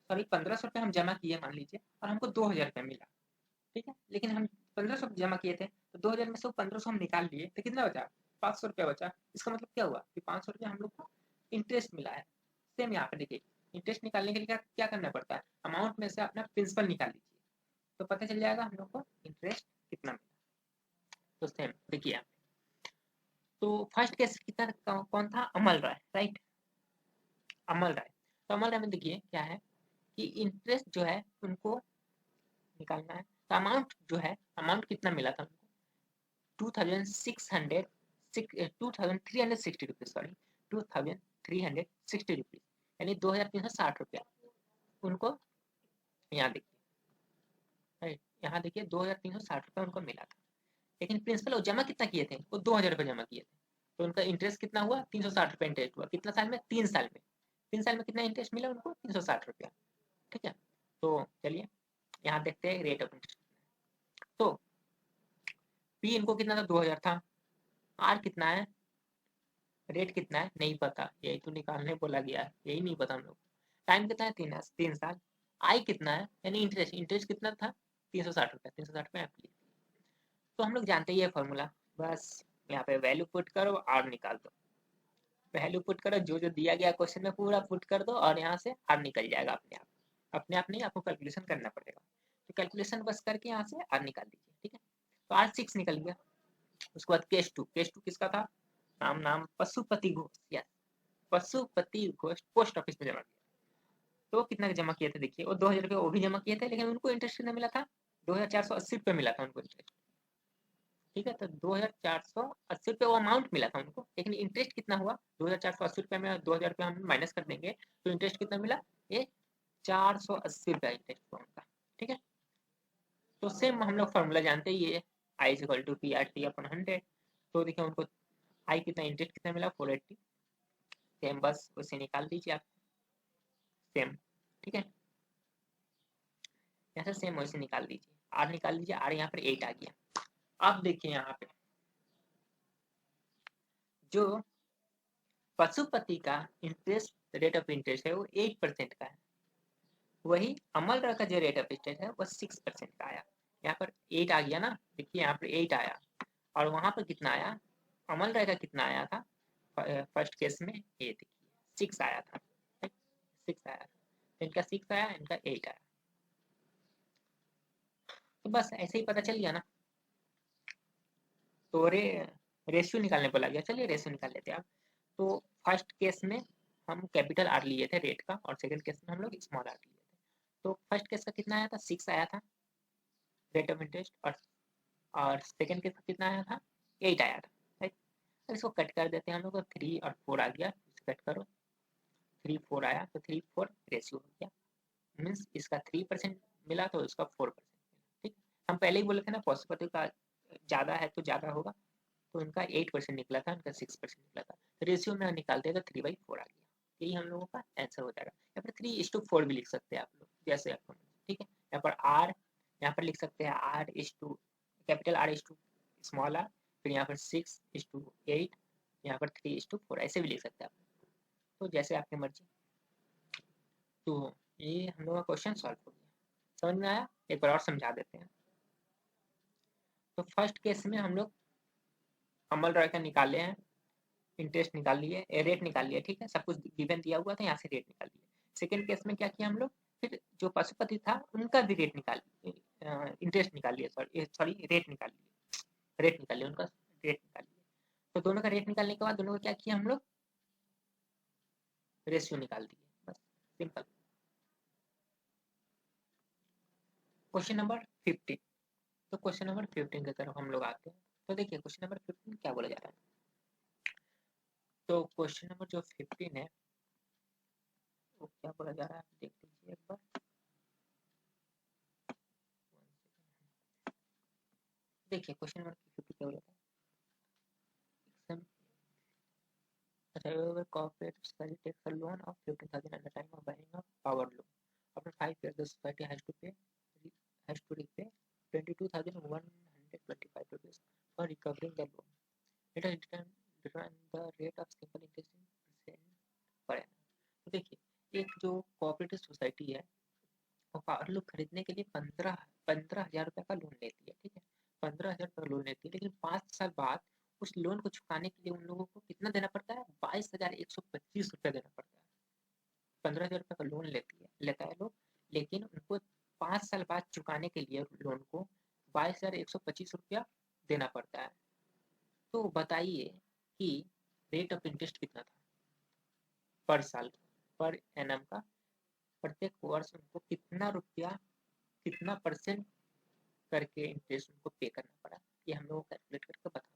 सॉरी 1500 रुपया हम जमा किए मान लीजिए, और हमको 2000 रुपया मिला, ठीक है। लेकिन हम 1500 जमा किए थे, तो 2000 में से 1500 हम निकाल लिए, तो कितना बचा 500 रुपया बचा। इसका मतलब क्या हुआ कि 500 रुपया हम लोग को इंटरेस्ट मिला है। सेम यहाँ पे देखिए इंटरेस्ट निकालने के लिए क्या क्या करना पड़ता है, अमाउंट में से अपना प्रिंसिपल निकाल लीजिए, तो पता चल जाएगा हम लोग को इंटरेस्ट कितना मिला। तो सेम देखिए, तो फर्स्ट केस कितना कौन था, अमल राय, राइट, अमल राय। तो अमल राय में देखिए क्या है कि इंटरेस्ट जो है उनको निकालना है। तो अमाउंट जो है, अमाउंट कितना मिला था उनको 2360 रुपीज, सॉरी 2360 रुपीज, यानी 2360 रुपया उनको यहाँ देखिए, यहाँ देखिए 2360 रुपये उनको मिला था, लेकिन प्रिंसिपल वो जमा कितना किए थे, वो 2000 रुपये जमा किए थे, तो उनका इंटरेस्ट कितना हुआ, 360 रुपये इंटरेस्ट हुआ। कितना साल में, 3 साल में। 3 साल में कितना इंटरेस्ट मिला उनको, 360 रुपया। ठीक है, तो चलिए यहाँ देखते हैं रेट ऑफ इंटरेस्ट। तो पी इनको कितना था, 2000 था। आर कितना है, रेट कितना है नहीं पता, यही तो निकालने बोला गया है, यही नहीं पता हम लोग। टाइम कितना है, 3 साल। आई कितना है, यानी इंटरेस्ट, इंटरेस्ट कितना था, 360 रुपये, 360 रुपये एप्ली। तो हम लोग जानते ही है फॉर्मूला, बस यहाँ पे वैल्यू पुट करो और निकाल दो। वैल्यू पुट करो, जो जो दिया गया क्वेश्चन में पूरा पुट कर दो और यहाँ से आर निकल जाएगा अपने आप। अपने आप नहीं, आपको कैलकुलेशन करना पड़ेगा, तो कैलकुलेशन बस करके यहाँ से आर निकाल दीजिए। ठीक है, तो आर 6 निकल गया। उसके बाद केस टू किसका था, नाम Pashupati Ghosh, yes Pashupati Ghosh post office में जमा किया। तो कितना जमा किए थे देखिए, वो 2000 रुपये वो भी जमा किए थे, लेकिन उनको इंटरेस्ट कितना मिला था, 2480 रुपये मिला था उनको इंटरेस्ट। ठीक है, तो 2480 रुपये वो अमाउंट मिला था उनको, लेकिन इंटरेस्ट कितना हुआ, 2480 रुपये में 2000 रुपये हम माइनस कर देंगे, तो इंटरेस्ट कितना मिला, ये 480 रुपया इंटरेस्ट हुआ उनका। ठीक है, तो सेम हम लोग फॉर्मूला जानते ही है, I is equal to P R T upon 100। तो देखिए उनको आई कितना, इंटरेस्ट कितना मिला, 480। सेम बस उसे निकाल दीजिए आप, सेम। ठीक है, यहाँ से सेम वैसे निकाल दीजिए, आर निकाल दीजिए, आर यहाँ पर 8 आ गया। अब देखिए यहाँ पे जो पशुपति का इंटरेस्ट, रेट ऑफ इंटरेस्ट है वो 8% का है, वही अमल राय का जो रेट ऑफ इंटरेस्ट है वो 6% का आया। यहाँ पर 8 आ गया ना, देखिए यहाँ पर 8 आया, और वहां पर कितना आया, अमल राय का कितना आया था फर्स्ट केस में, ये देखिए 6 आया था, 6 आया था, इनका 6 आया, इनका 8 आया। तो बस ऐसे ही पता चल गया ना। तो रेशियो निकालने बोला गया, चलिए रेशियो निकाल लेते हैं आप। तो फर्स्ट केस में हम कैपिटल आर लिए थे रेट का, और सेकंड केस में हम लोग स्मॉल आर लिए थे। तो फर्स्ट केस का कितना आया था, 6 आया था रेट ऑफ इंटरेस्ट, और सेकंड केस का कितना आया था, 8 आया था, राइट। इसको कट कर देते हैं हम लोग, 3 और 4 आ गया, कट करो, 3 4 आया, तो 3 4 रेशियो हो गया, मीन्स इसका 3% मिला तो इसका 4%। ठीक, हम पहले ही बोले थे ना पशुपति का ज़्यादा है तो ज़्यादा होगा, तो इनका 8% निकला था, इनका 6% निकला था, तो रेशियो में निकालते हैं तो 3/4 आ गया। यही हम लोगों का आंसर हो जाएगा। यहाँ पर 3:4 भी लिख सकते हैं आप लोग, जैसे आपको। ठीक है, यहाँ पर आर, यहाँ पर लिख सकते हैं R:, capital R:, small R, फिर यहाँ पर 6:8, यहाँ पर 3:4, ऐसे भी लिख सकते हैं आप, तो जैसे आपकी मर्जी। तो ये हम लोग का क्वेश्चन सॉल्व हो गया, समझ में आया, एक बार और समझा देते हैं। तो फर्स्ट केस में हम लोग अमल रॉय का निकाले हैं, इंटरेस्ट निकाल लिए, रेट निकाल लिया, ठीक है, सब कुछ गिवन दिया हुआ था, यहाँ से रेट निकाल लिया। सेकंड केस में क्या किया हम लोग, फिर जो पशुपति था उनका भी रेट निकाल, इंटरेस्ट निकाल लिया, सॉरी रेट निकाल लिया, उनका रेट निकाल लिया। तो दोनों का रेट निकालने के बाद दोनों का क्या किया हम लोग, रेशियो निकाल दिए, बस सिंपल। Question number 15। तो क्वेश्चन नंबर 15 की तरफ हम लोग आते हैं। तो देखिए क्वेश्चन नंबर 15 क्या बोला जा रहा है। तो क्वेश्चन नंबर जो 15 है वो क्या बोला जा रहा है, देख लीजिए एक बार। देखिए क्वेश्चन नंबर 15 क्या बोला था, However, cooperative society takes a loan of 15,000 at the time of buying a power loan. After 5 years, the society has to repay 22,125 rupees for recovering the loan. It has determined the rate of simple interest in percent per annum. तो देखिए एक जो कोऑपरेटिव सोसाइटी है वो पावर लोन खरीदने के लिए 15,000 रुपये का लोन लेती है, ठीक है, 15,000 रुपये का लोन लेती है, लेकिन 5 साल बाद उस लोन को चुकाने के लिए उन लोगों को कितना देना पड़ता है, 22,125 रुपये देना पड़ता है। 15,000 रुपये का लोन लेता है लोग, लेकिन उनको 5 साल बाद चुकाने के लिए लोन को 22,125 रुपया देना पड़ता है। तो बताइए कि रेट ऑफ इंटरेस्ट कितना था पर साल, पर एनम का, प्रत्येक वर्ष उनको कितना रुपया, कितना परसेंट करके इंटरेस्ट उनको पे करना पड़ा, ये हम लोगों को कैलकुलेट करके बताना है।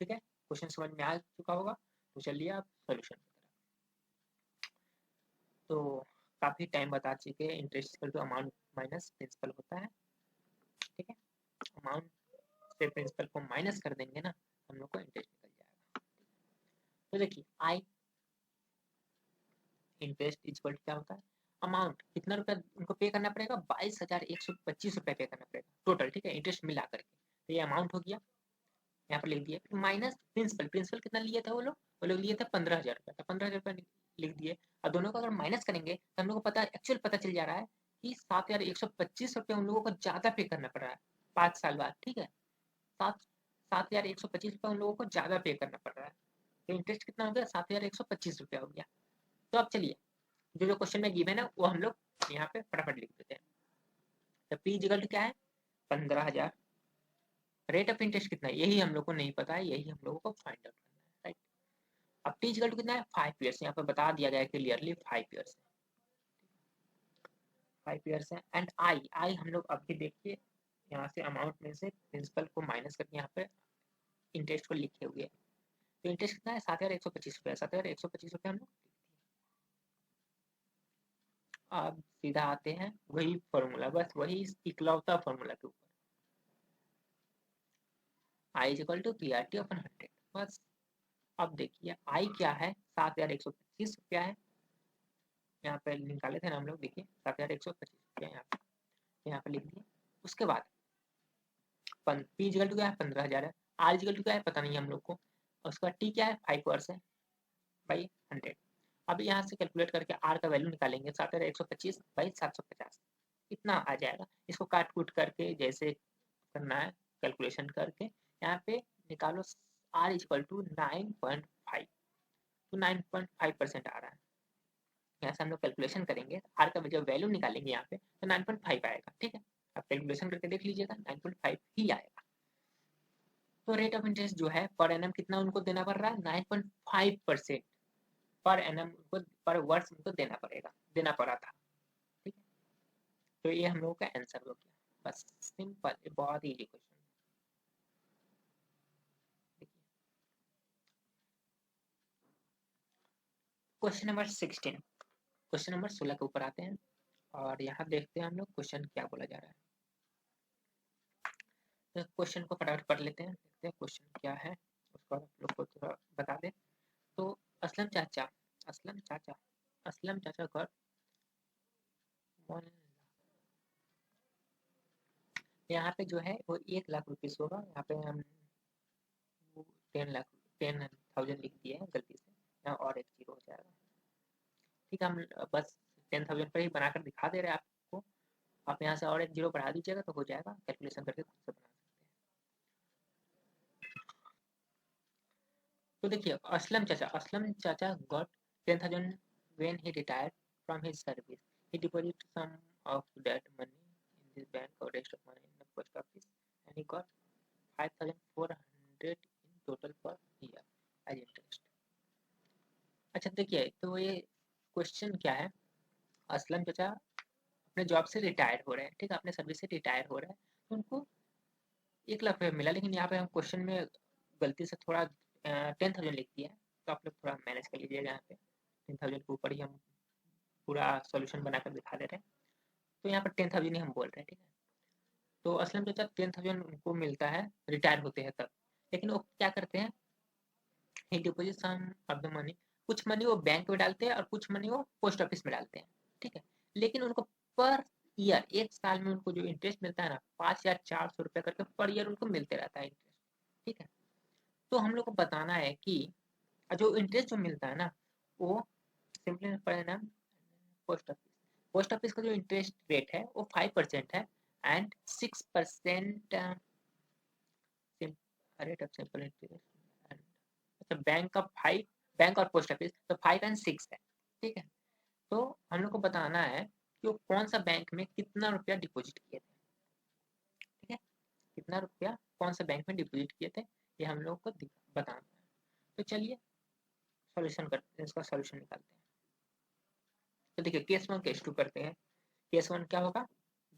ठीक है, क्वेश्चन समझ में आ चुका होगा, तो चलिए आप सॉल्यूशन की तरफ। तो काफी टाइम बता चुके हैं, interest equal to amount minus principal होता है। ठीक है, अमाउंट से प्रिंसिपल को माइनस कर देंगे ना, हम लोग को इंटरेस्ट निकल जाएगा। तो देखिए आई इंटरेस्ट इक्वल क्या होता है, अमाउंट कितना रुपया उनको पे करना पड़ेगा, 22,125 रुपया पे करना पड़ेगा टोटल। ठीक है, इंटरेस्ट मिला करके, तो ये अमाउंट हो गया, यहाँ पर लिख दिए। माइनस प्रिंसिपल, प्रिंसिपल कितना लिए थे वो लोग लिए थे 15,000 रुपया, तो 15,000 रुपया लिख दिए। और दोनों को अगर माइनस करेंगे तो हम लोग को पता एक्चुअल पता चल जा रहा है कि 7,125 रुपया उन लोगों को ज्यादा पे करना पड़ रहा है 5 साल बाद। ठीक है, 7,125 रुपया उन लोगों को ज्यादा पे करना पड़ रहा है, तो इंटरेस्ट कितना हो गया, 7,125 रुपया हो गया। तो अब चलिए जो क्वेश्चन में गिवन है वो हम लोग यहाँ पे फटाफट लिख देते हैं। तो पी इक्वल टू क्या है, 15,000। रेट ऑफ इंटरेस्ट कितना है, यही हम लोग को नहीं पता है, यही हम लोगों को फाइंड आउट करना है, राइट। अब टी इक्वल टू कितना है, 5 ईयर्स, यहाँ पे बता दिया गया है क्लियरली 5 ईयर्स है, 5 ईयर्स है। एंड आई हम लोग अभी देखिए यहाँ से अमाउंट में से प्रिंसिपल को माइनस करके यहाँ पे इंटरेस्ट को लिखे हुए हैं। तो इंटरेस्ट कितना है, 7,125 रुपया, 7,125 रुपया हम लोग। अब सीधा आते हैं वही फॉर्मूला, बस वही इकलौता फॉर्मूला के ऊपर, I equal to P R T upon 100 बस। अब देखिए आई क्या है, 7,125 रुपया है, यहाँ पे निकाले थे ना हम लोग, देखिए 7,125 रुपया यहाँ पे लिख दिए। उसके बाद पी इक्वल टू क्या है, 15,000 है। आर इक्वल टू क्या है पता नहीं हम लोग को, उसका टी क्या है 5 वर्ष है बाई 100। अब यहाँ से कैलकुलेट करके आर का वैल्यू निकालेंगे, 7,125 बाई 750 इतना आ जाएगा। इसको काट कूट करके जैसे करना है कैलकुलेशन करके यहाँ पे निकालो, आर इक्वल टू 9.5, तो 9.5% आ रहा है। यहाँ से हम लोग कैलकुलेशन करेंगे, आर का जब वैल्यू निकालेंगे यहाँ पे तो 9.5 आएगा। ठीक है, आप कैलकुलेशन करके देख लीजिएगा 9.5 ही आएगा। तो रेट ऑफ इंटरेस्ट जो है पर एनम कितना उनको देना पड़ रहा है, 9.5% पर एनम उनको पर वर्ष उनको देना पड़ा था। ठीक है, तो ये हम लोगों का आंसर हो गया, बस सिंपल, बहुत ही easy question. Question number 16, question number 16 के ऊपर आते हैं और यहाँ देखते हैं हम लोग क्वेश्चन क्या बोला जा रहा है। तो क्वेश्चन को फटाफट पढ़ लेते हैं, देखते हैं क्वेश्चन क्या है, उसको आप लोग को थोड़ा बता दें। तो असलम चाचा का यहाँ पे जो है वो 1 लाख रुपीस होगा। यहाँ पे हम 10,000 लिख दिए हैं गलती से, यहाँ और एक जीरो हो जाएगा। ठीक है, हम बस 10,000 पर ही बनाकर दिखा दे रहे हैं आपको, आप यहाँ से और एक जीरो बढ़ा दीजिएगा तो हो जाएगा, कैलकुलेशन करके खुद से बना सकते हैं। तो देखिए असलम चाचा got 10,000 when he retired from his service. He deposited some of that money in this bank or rest of money in the post office, and he got 5,400 in total per year as interest. अच्छा देखिए, तो ये क्वेश्चन क्या है, असलम चाचा अपने जॉब से रिटायर हो रहे हैं, ठीक है, अपने सर्विस से रिटायर हो रहे हैं, तो उनको 1 लाख रुपया मिला, लेकिन यहाँ पे हम क्वेश्चन में गलती से थोड़ा 10,000 लिख दिया है, तो आप लोग थोड़ा मैनेज कर लीजिएगा। यहाँ पे 10,000 के ऊपर ही हम पूरा सॉल्यूशन बनाकर दिखा दे रहे हैं, तो यहाँ पर 10,000 ही हम बोल रहे हैं। ठीक है, तो असलम चाचा 10,000 उनको मिलता है रिटायर होते हैं तब, लेकिन वो क्या करते हैं, he deposit some of the money, कुछ मनी वो बैंक में डालते हैं और कुछ मनी वो पोस्ट ऑफिस में डालते हैं। ठीक है, लेकिन उनको पर ईयर, 1 साल में उनको जो इंटरेस्ट मिलता है ना, 5,400 रुपया करके पर ईयर उनको मिलते रहता है इंटरेस्ट। ठीक है, तो हम लोग को बताना है कि जो इंटरेस्ट जो मिलता है ना, वो सिंपली परिणाम पोस्ट ऑफिस का जो इंटरेस्ट रेट है वो 5% है, and 6% rate of simple interest. अच्छा, बैंक और पोस्ट ऑफिस तो 5 और 6 है। ठीक है, तो हम लोग को बताना है कि वो कौन सा बैंक में कितना रुपया डिपॉजिट किए थे। ठीक है, कितना रुपया कौन सा बैंक में डिपॉजिट किए थे, ये हम लोग को बताना है। तो चलिए सॉल्यूशन करते हैं, इसका सॉल्यूशन निकालते हैं। तो देखिए केस 1 केस 2 करते हैं। केस 1 क्या होगा,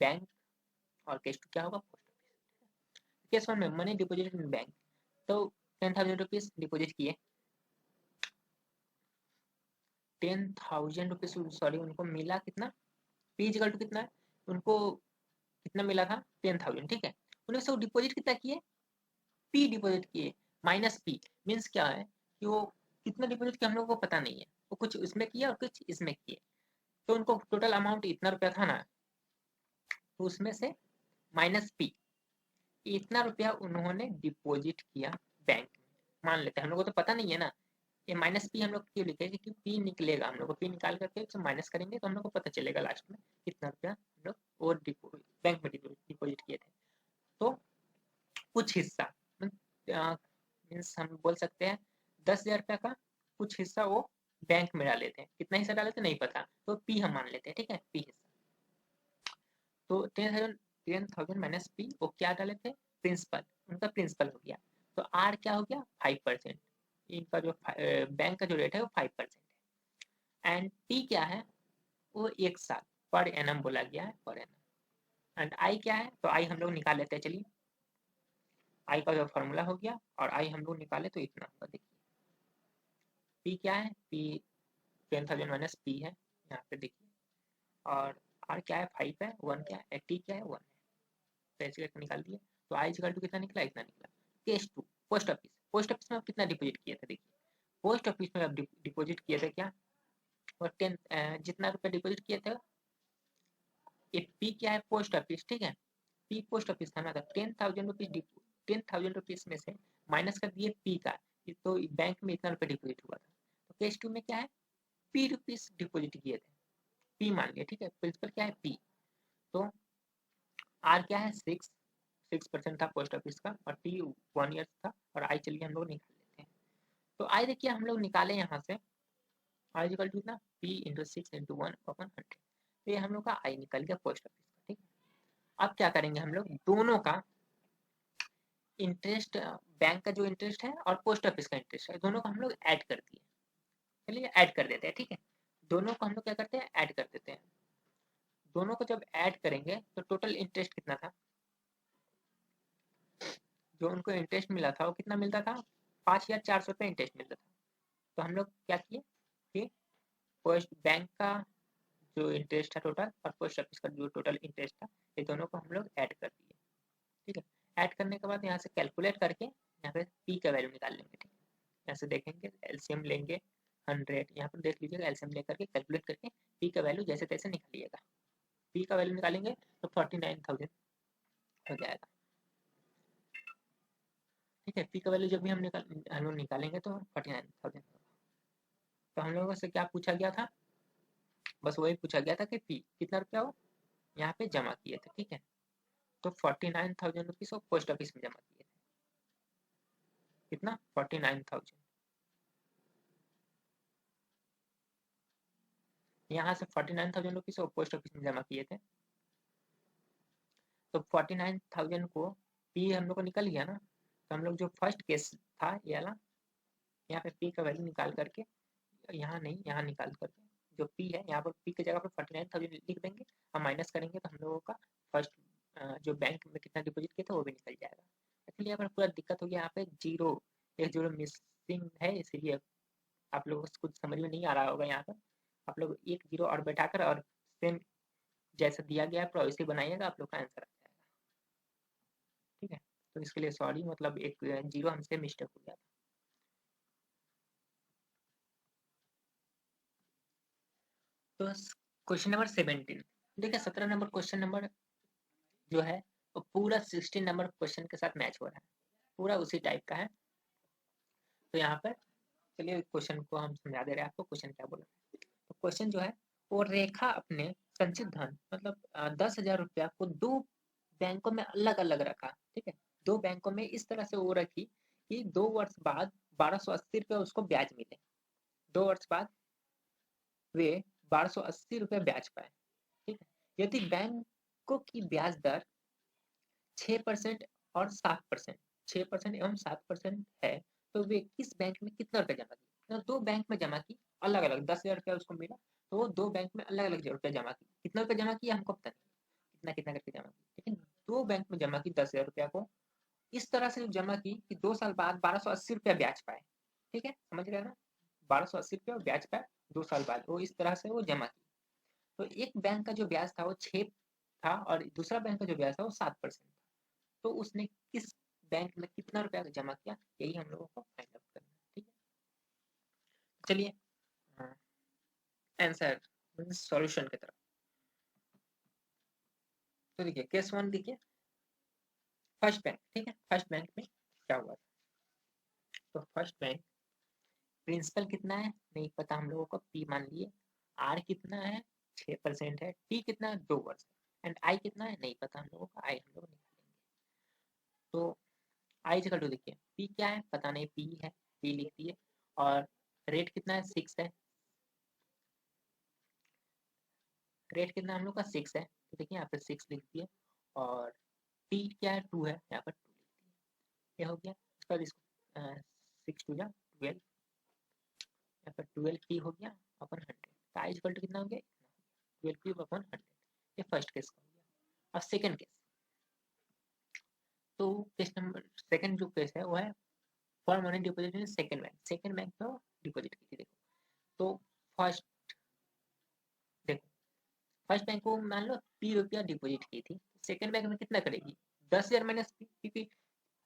बैंक, और केस 2 क्या होगा, पोस्ट ऑफिस। केस 1 में मनी डिपॉजिटेड इन बैंक, तो 10,000 रुपीज डिपॉजिट किए, ₹10,000 सॉरी उनको मिला कितना, P इक्वल टू कितना है उनको, कितना मिला था 10,000, ठीक है। उन्होंने सब डिपॉजिट कितना किए, P डिपॉजिट किए, माइनस P मीन्स क्या है कि वो कितना डिपॉजिट किया हम लोगों को पता नहीं है, वो कुछ उसमें किया और कुछ इसमें किए, तो उनको टोटल अमाउंट इतना रुपया था ना, तो उसमें से माइनस P इतना रुपया उन्होंने डिपॉजिट किया बैंक में, मान लेते हैं हम लोग को तो पता नहीं है ना, ये माइनस P हम लोग क्यों लिखे, क्योंकि P निकलेगा, हम लोग को P निकाल करके उसे माइनस करेंगे तो हम लोग को पता चलेगा लास्ट में कितना रुपया हम लोग और बैंक में डिपॉजिट किए थे। तो कुछ हिस्सा मीन्स हम बोल सकते हैं 10,000 रुपया का कुछ हिस्सा वो बैंक में डाले थे, कितना हिस्सा डाले थे नहीं पता, तो P हम मान लेते हैं, ठीक है, P हिस्सा। तो 10,000 माइनस P वो क्या डाले थे, प्रिंसिपल, उनका प्रिंसिपल हो गया, तो R क्या हो गया 5%, इनका जो बैंक का जो रेट है वो 5% है, एंड T क्या है वो 1 साल पर एनम बोला गया है, पर एनम, एंड I क्या है, तो I हम लोग निकाल लेते हैं, चलिए I का जो फॉर्मूला हो गया और I हम लोग निकाले तो इतना होगा, देखिए P क्या है, P 10,000 माइनस P है यहाँ पे देखिए, और R क्या है 5 है, 1 क्या है, T क्या है 1 है, तो ऐसे करके निकाल दिए, तो I इक्वल टू कितना निकला, इतना निकला। Case 2 post office, post office में आप कितना डिपॉजिट किए थे, देखिए पोस्ट ऑफिस में आप डिपॉजिट किए थे क्या, और 10 जितना रुपया डिपॉजिट किए थे, ये P क्या है पोस्ट ऑफिस, ठीक है, P पोस्ट ऑफिस था ना, तो 10,000 रुपीज में से माइनस कर दिए P का, तो बैंक में इतना रुपया डिपॉजिट हुआ था, तो केस 2 में क्या है P रुपीज डिपॉजिट किए थे, P मान लिया, ठीक है, प्रिंसिपल क्या है P, तो R क्या है 6% था पोस्ट ऑफिस का, और T 1 ईयर था, और I चलिए हम लोग निकाल लेते हैं, तो I देखिए हम लोग निकाले यहाँ से I इक्वल टू कितना P इंटू 6 इंटू 1/100, तो ये हम लोग का I निकल गया पोस्ट ऑफिस का, ठीक है। अब क्या करेंगे हम लोग, दोनों का इंटरेस्ट, बैंक का जो इंटरेस्ट है और पोस्ट ऑफिस का इंटरेस्ट है, दोनों को हम लोग ऐड कर दिए, चलिए ऐड कर देते हैं, ठीक है, दोनों को हम लोग क्या करते हैं ऐड कर देते हैं, दोनों को जब ऐड करेंगे तो टोटल इंटरेस्ट कितना था, जो उनको इंटरेस्ट मिला था वो कितना मिलता था, 5,400 रुपये इंटरेस्ट मिलता था, तो हम लोग क्या किए कि पोस्ट बैंक का जो इंटरेस्ट था टोटल और पोस्ट ऑफिस का जो टोटल इंटरेस्ट था, ये दोनों को हम लोग ऐड कर दिए, ठीक है। ऐड करने के बाद यहाँ से कैलकुलेट करके यहाँ पे P का वैल्यू निकाल लेंगे, ठीक है, यहाँ से देखेंगे एलसीएम लेंगे 100, यहाँ पर देख लीजिएगा एलसीएम लेकर के कैलकुलेट करके P का वैल्यू जैसे तैसे निकालिएगा, P का वैल्यू निकालेंगे तो 49,000 हो जाएगा, ठीक है, P का वैल्यू जब भी हम लोग निकालेंगे तो 49,000 होगा। तो हम लोगों से क्या पूछा गया था, बस वही पूछा गया था कि P कितना रुपया हो यहाँ पे जमा किए थे, ठीक है, तो 49,000 रुपीज वो पोस्ट ऑफिस में जमा किए थे, कितना 49,000, यहाँ से 49,000 रुपीज वो पोस्ट ऑफिस में जमा किए थे, तो 49,000 को P हम लोग को निकल गया ना, तो हम लोग जो फर्स्ट केस था ये वाला, यहाँ पे P का वैल्यू निकाल करके, यहाँ नहीं यहाँ निकाल करके जो P है यहाँ पर P की जगह पर 49,000 लिख देंगे, हम माइनस करेंगे तो हम लोगों का फर्स्ट जो बैंक में कितना डिपॉजिट किया था वो भी निकल जाएगा। एक्चुअली यहाँ पर पूरा दिक्कत हो गया, यहाँ पे जीरो, एक जीरो मिसिंग है, इसीलिए आप लोगों को कुछ समझ में नहीं आ रहा होगा, यहाँ पर आप लोग एक जीरो और बैठाकर और सेम जैसा दिया गया है पूरा वैसे बनाइएगा, आप लोग का आंसर आ जाएगा, ठीक है। तो इसके लिए सॉरी, मतलब एक जीरो हमसे मिस्टेक हो गया था। तो क्वेश्चन नंबर 17 देखिए, 17 नंबर क्वेश्चन नंबर जो है वो पूरा 16 नंबर क्वेश्चन के साथ मैच हो रहा है, पूरा उसी टाइप का है। तो यहाँ पर चलिए क्वेश्चन को हम समझा दे रहे हैं आपको, क्वेश्चन क्या बोला। तो क्वेश्चन जो है वो रेखा अपने संचित धन मतलब 10,000 रुपया को दो बैंकों में अलग अलग रखा, ठीक है, दो बैंकों में इस तरह से वो रखी कि 2 वर्ष बाद 1,280 रुपये उसको ब्याज मिले, 2 वर्ष बाद वे 1,280 रुपये ब्याज पाए, ठीक है। यदि बैंकों की ब्याज दर 6% और 7%, 6% एवं 7% है, तो वे किस बैंक में कितना रुपया जमा की, तो दो बैंक में जमा की अलग अलग, 10,000 रुपया उसको मिला, तो वो दो बैंक में अलग अलग रुपया जमा की, कितना रुपया जमा किया हमको पता नहीं, कितना कितना करके जमा की, लेकिन दो बैंक में जमा की 10,000 रुपया को, इस तरह से जमा की कि 2 साल बाद 1,280 रुपया ब्याज पाए, ठीक है, समझ रहे हैं ना, 1,280 रुपया ब्याज पाए 2 साल बाद वो इस तरह से वो जमा की। तो एक बैंक का जो ब्याज था वो 6 था और दूसरा बैंक का जो ब्याज था वो 7% था। तो उसने किस बैंक में कितना रुपया जमा किया, यही हम लोगों को फाइंड आउट करना है। ठीक है, चलिए आंसर सॉल्यूशन की तरफ। तो देखिए केस 1 देखिए, फर्स्ट बैंक। ठीक है, फर्स्ट बैंक में क्या हुआ था, तो फर्स्ट बैंक प्रिंसिपल कितना है नहीं पता हम लोगों को, पी मान लिए, आर कितना है 6% है, टी कितना है 2%, एंड आई कितना है नहीं पता हम लोगों को, आई हम लोग निकालेंगे। तो आई जगह टू देखिए, पी क्या है पता नहीं, पी है, पी लिख दिए, और रेट कितना है 6 है, रेट कितना हम लोग का 6 है, तो देखिए यहाँ पे 6 लिख दिए, और टी क्या है 2 है, यहाँ पर 2 लिख दिए, ये हो गया। उसके बाद इसको 6 टू जा 12, यहाँ पर 12 पी हो गया अपन 100, तो आई इक्वल टू कितना हो गया 12 पी अपन 100। ये फर्स्ट केस का हो गया। अब सेकंड केस, तो केस नंबर सेकंड जो केस है वो है for money deposit in second bank, second bank में डिपॉजिट की थी। देखो तो फर्स्ट, देखो फर्स्ट बैंक को मान लो पी रुपया डिपॉजिट की थी, सेकंड बैंक में कितना करेगी 10,000 माइनस पी, क्योंकि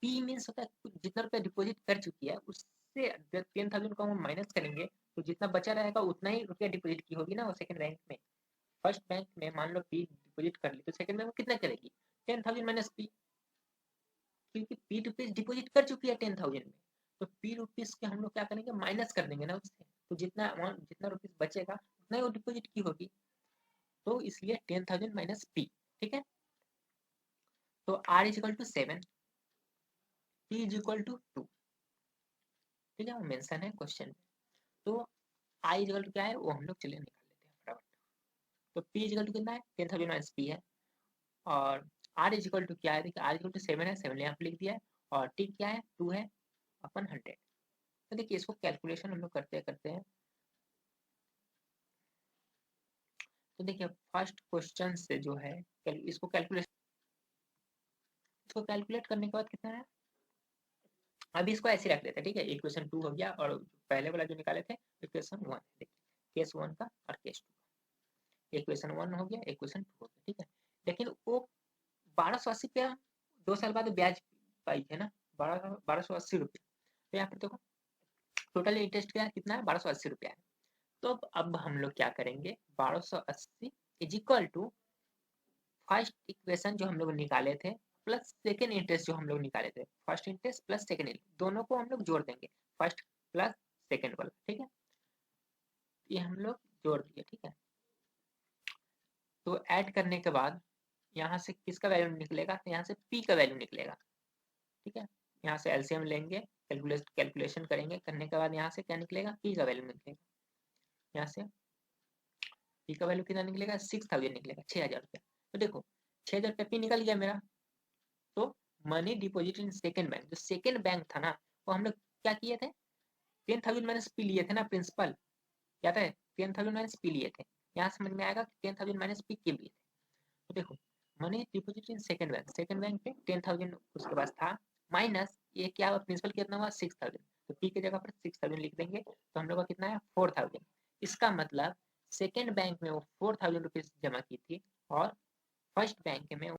पी मीन्स होता है जितना रुपया डिपॉजिट कर चुकी है उससे 10,000 को हम माइनस करेंगे, तो जितना बचा रहेगा उतना ही रुपया डिपॉजिट की होगी ना वो सेकंड बैंक में। फर्स्ट बैंक में मान लो पी डिपॉजिट कर ली, तो सेकंड बैंक में कितना करेगी 10,000 माइनस पी, क्योंकि पी रुपीज डिपॉजिट कर चुकी है 10,000 में, तो पी रुपीज के हम लोग क्या करेंगे माइनस कर देंगे ना उससे, तो जितना अमाउंट जितना रुपीज बचेगा उतना ही वो डिपॉजिट की होगी, तो इसलिए 10,000 माइनस पी। ठीक है, तो R is equal to 7, P is equal to 2। ठीक है, वो मेंशन है क्वेश्चन में। तो आई इज इक्वल टू क्या है वो हम लोग चलिए निकाल लेते हैं फटाफट। तो पी इज इक्वल टू कितना है 10,000 माइनस पी है, और आर इज इक्वल टू क्या है, देखिए आर इज इक्वल टू 7 है, 7 यहाँ पे लिख दिया है, और टी क्या है 2 है अपन 100। तो देखिए इसको कैलकुलेशन हम लोग करते करते हैं, तो देखिए फर्स्ट क्वेश्चन से जो है इसको कैलकुलेट करने के बाद कितना है, अभी इसको ऐसे रख लेते हैं। ठीक है, इक्वेशन 2 हो गया, और पहले वाला जो निकाले थे इक्वेशन 1, देखिए केस 1 का और केस 2 का, इक्वेशन 1 हो गया इक्वेशन 2 हो गया। ठीक है, लेकिन वो 1280 रुपया 2 साल बाद ब्याज पाई है ना, 1280 रुपया, तो यहाँ पर देखो टोटल इंटरेस्ट क्या कितना है 1280 रुपया है। तो अब हम लोग क्या करेंगे 1280 is equal to first equation जो हम लोग निकाले थे प्लस सेकेंड इंटरेस्ट जो हम लोग निकाले थे, first interest plus second interest दोनों को हम लोग जोड़ देंगे, फर्स्ट प्लस सेकेंड वाला। ठीक है, ये हम लोग जोड़ दिए। ठीक है, तो ऐड करने के बाद यहाँ से किसका वैल्यू निकलेगा, तो यहाँ से पी का वैल्यू निकलेगा। ठीक है, यहाँ से एलसीएम लेंगे, कैलकुलेशन करेंगे, करने के बाद यहाँ से क्या निकलेगा पी का वैल्यू निकलेगा, यहाँ से पी का वैल्यू कितना निकलेगा 6,000 निकलेगा, 6,000 रुपया। तो देखो 6,000 रुपया पी निकल गया मेरा, तो money deposit in second bank, जो सेकेंड बैंक था ना वो हम लोग क्या किए थे 10,000 माइनस पी लिए थे ना प्रिंसिपल, क्या था 10,000 माइनस पी लिए थे, यहाँ समझ में आएगा 10,000 माइनस पी के लिए थे। तो देखो money deposit in second bank पे 10,000 उसके पास था, माइनस ये क्या हुआ प्रिंसिपल कितना हुआ 6,000, तो पी की जगह पर 6,000 लिख देंगे, तो हम लोग का कितना है 4,000। इसका मतलब सेकेंड बैंक में वो 4,000 रुपीज जमा की थी, और फर्स्ट बैंक में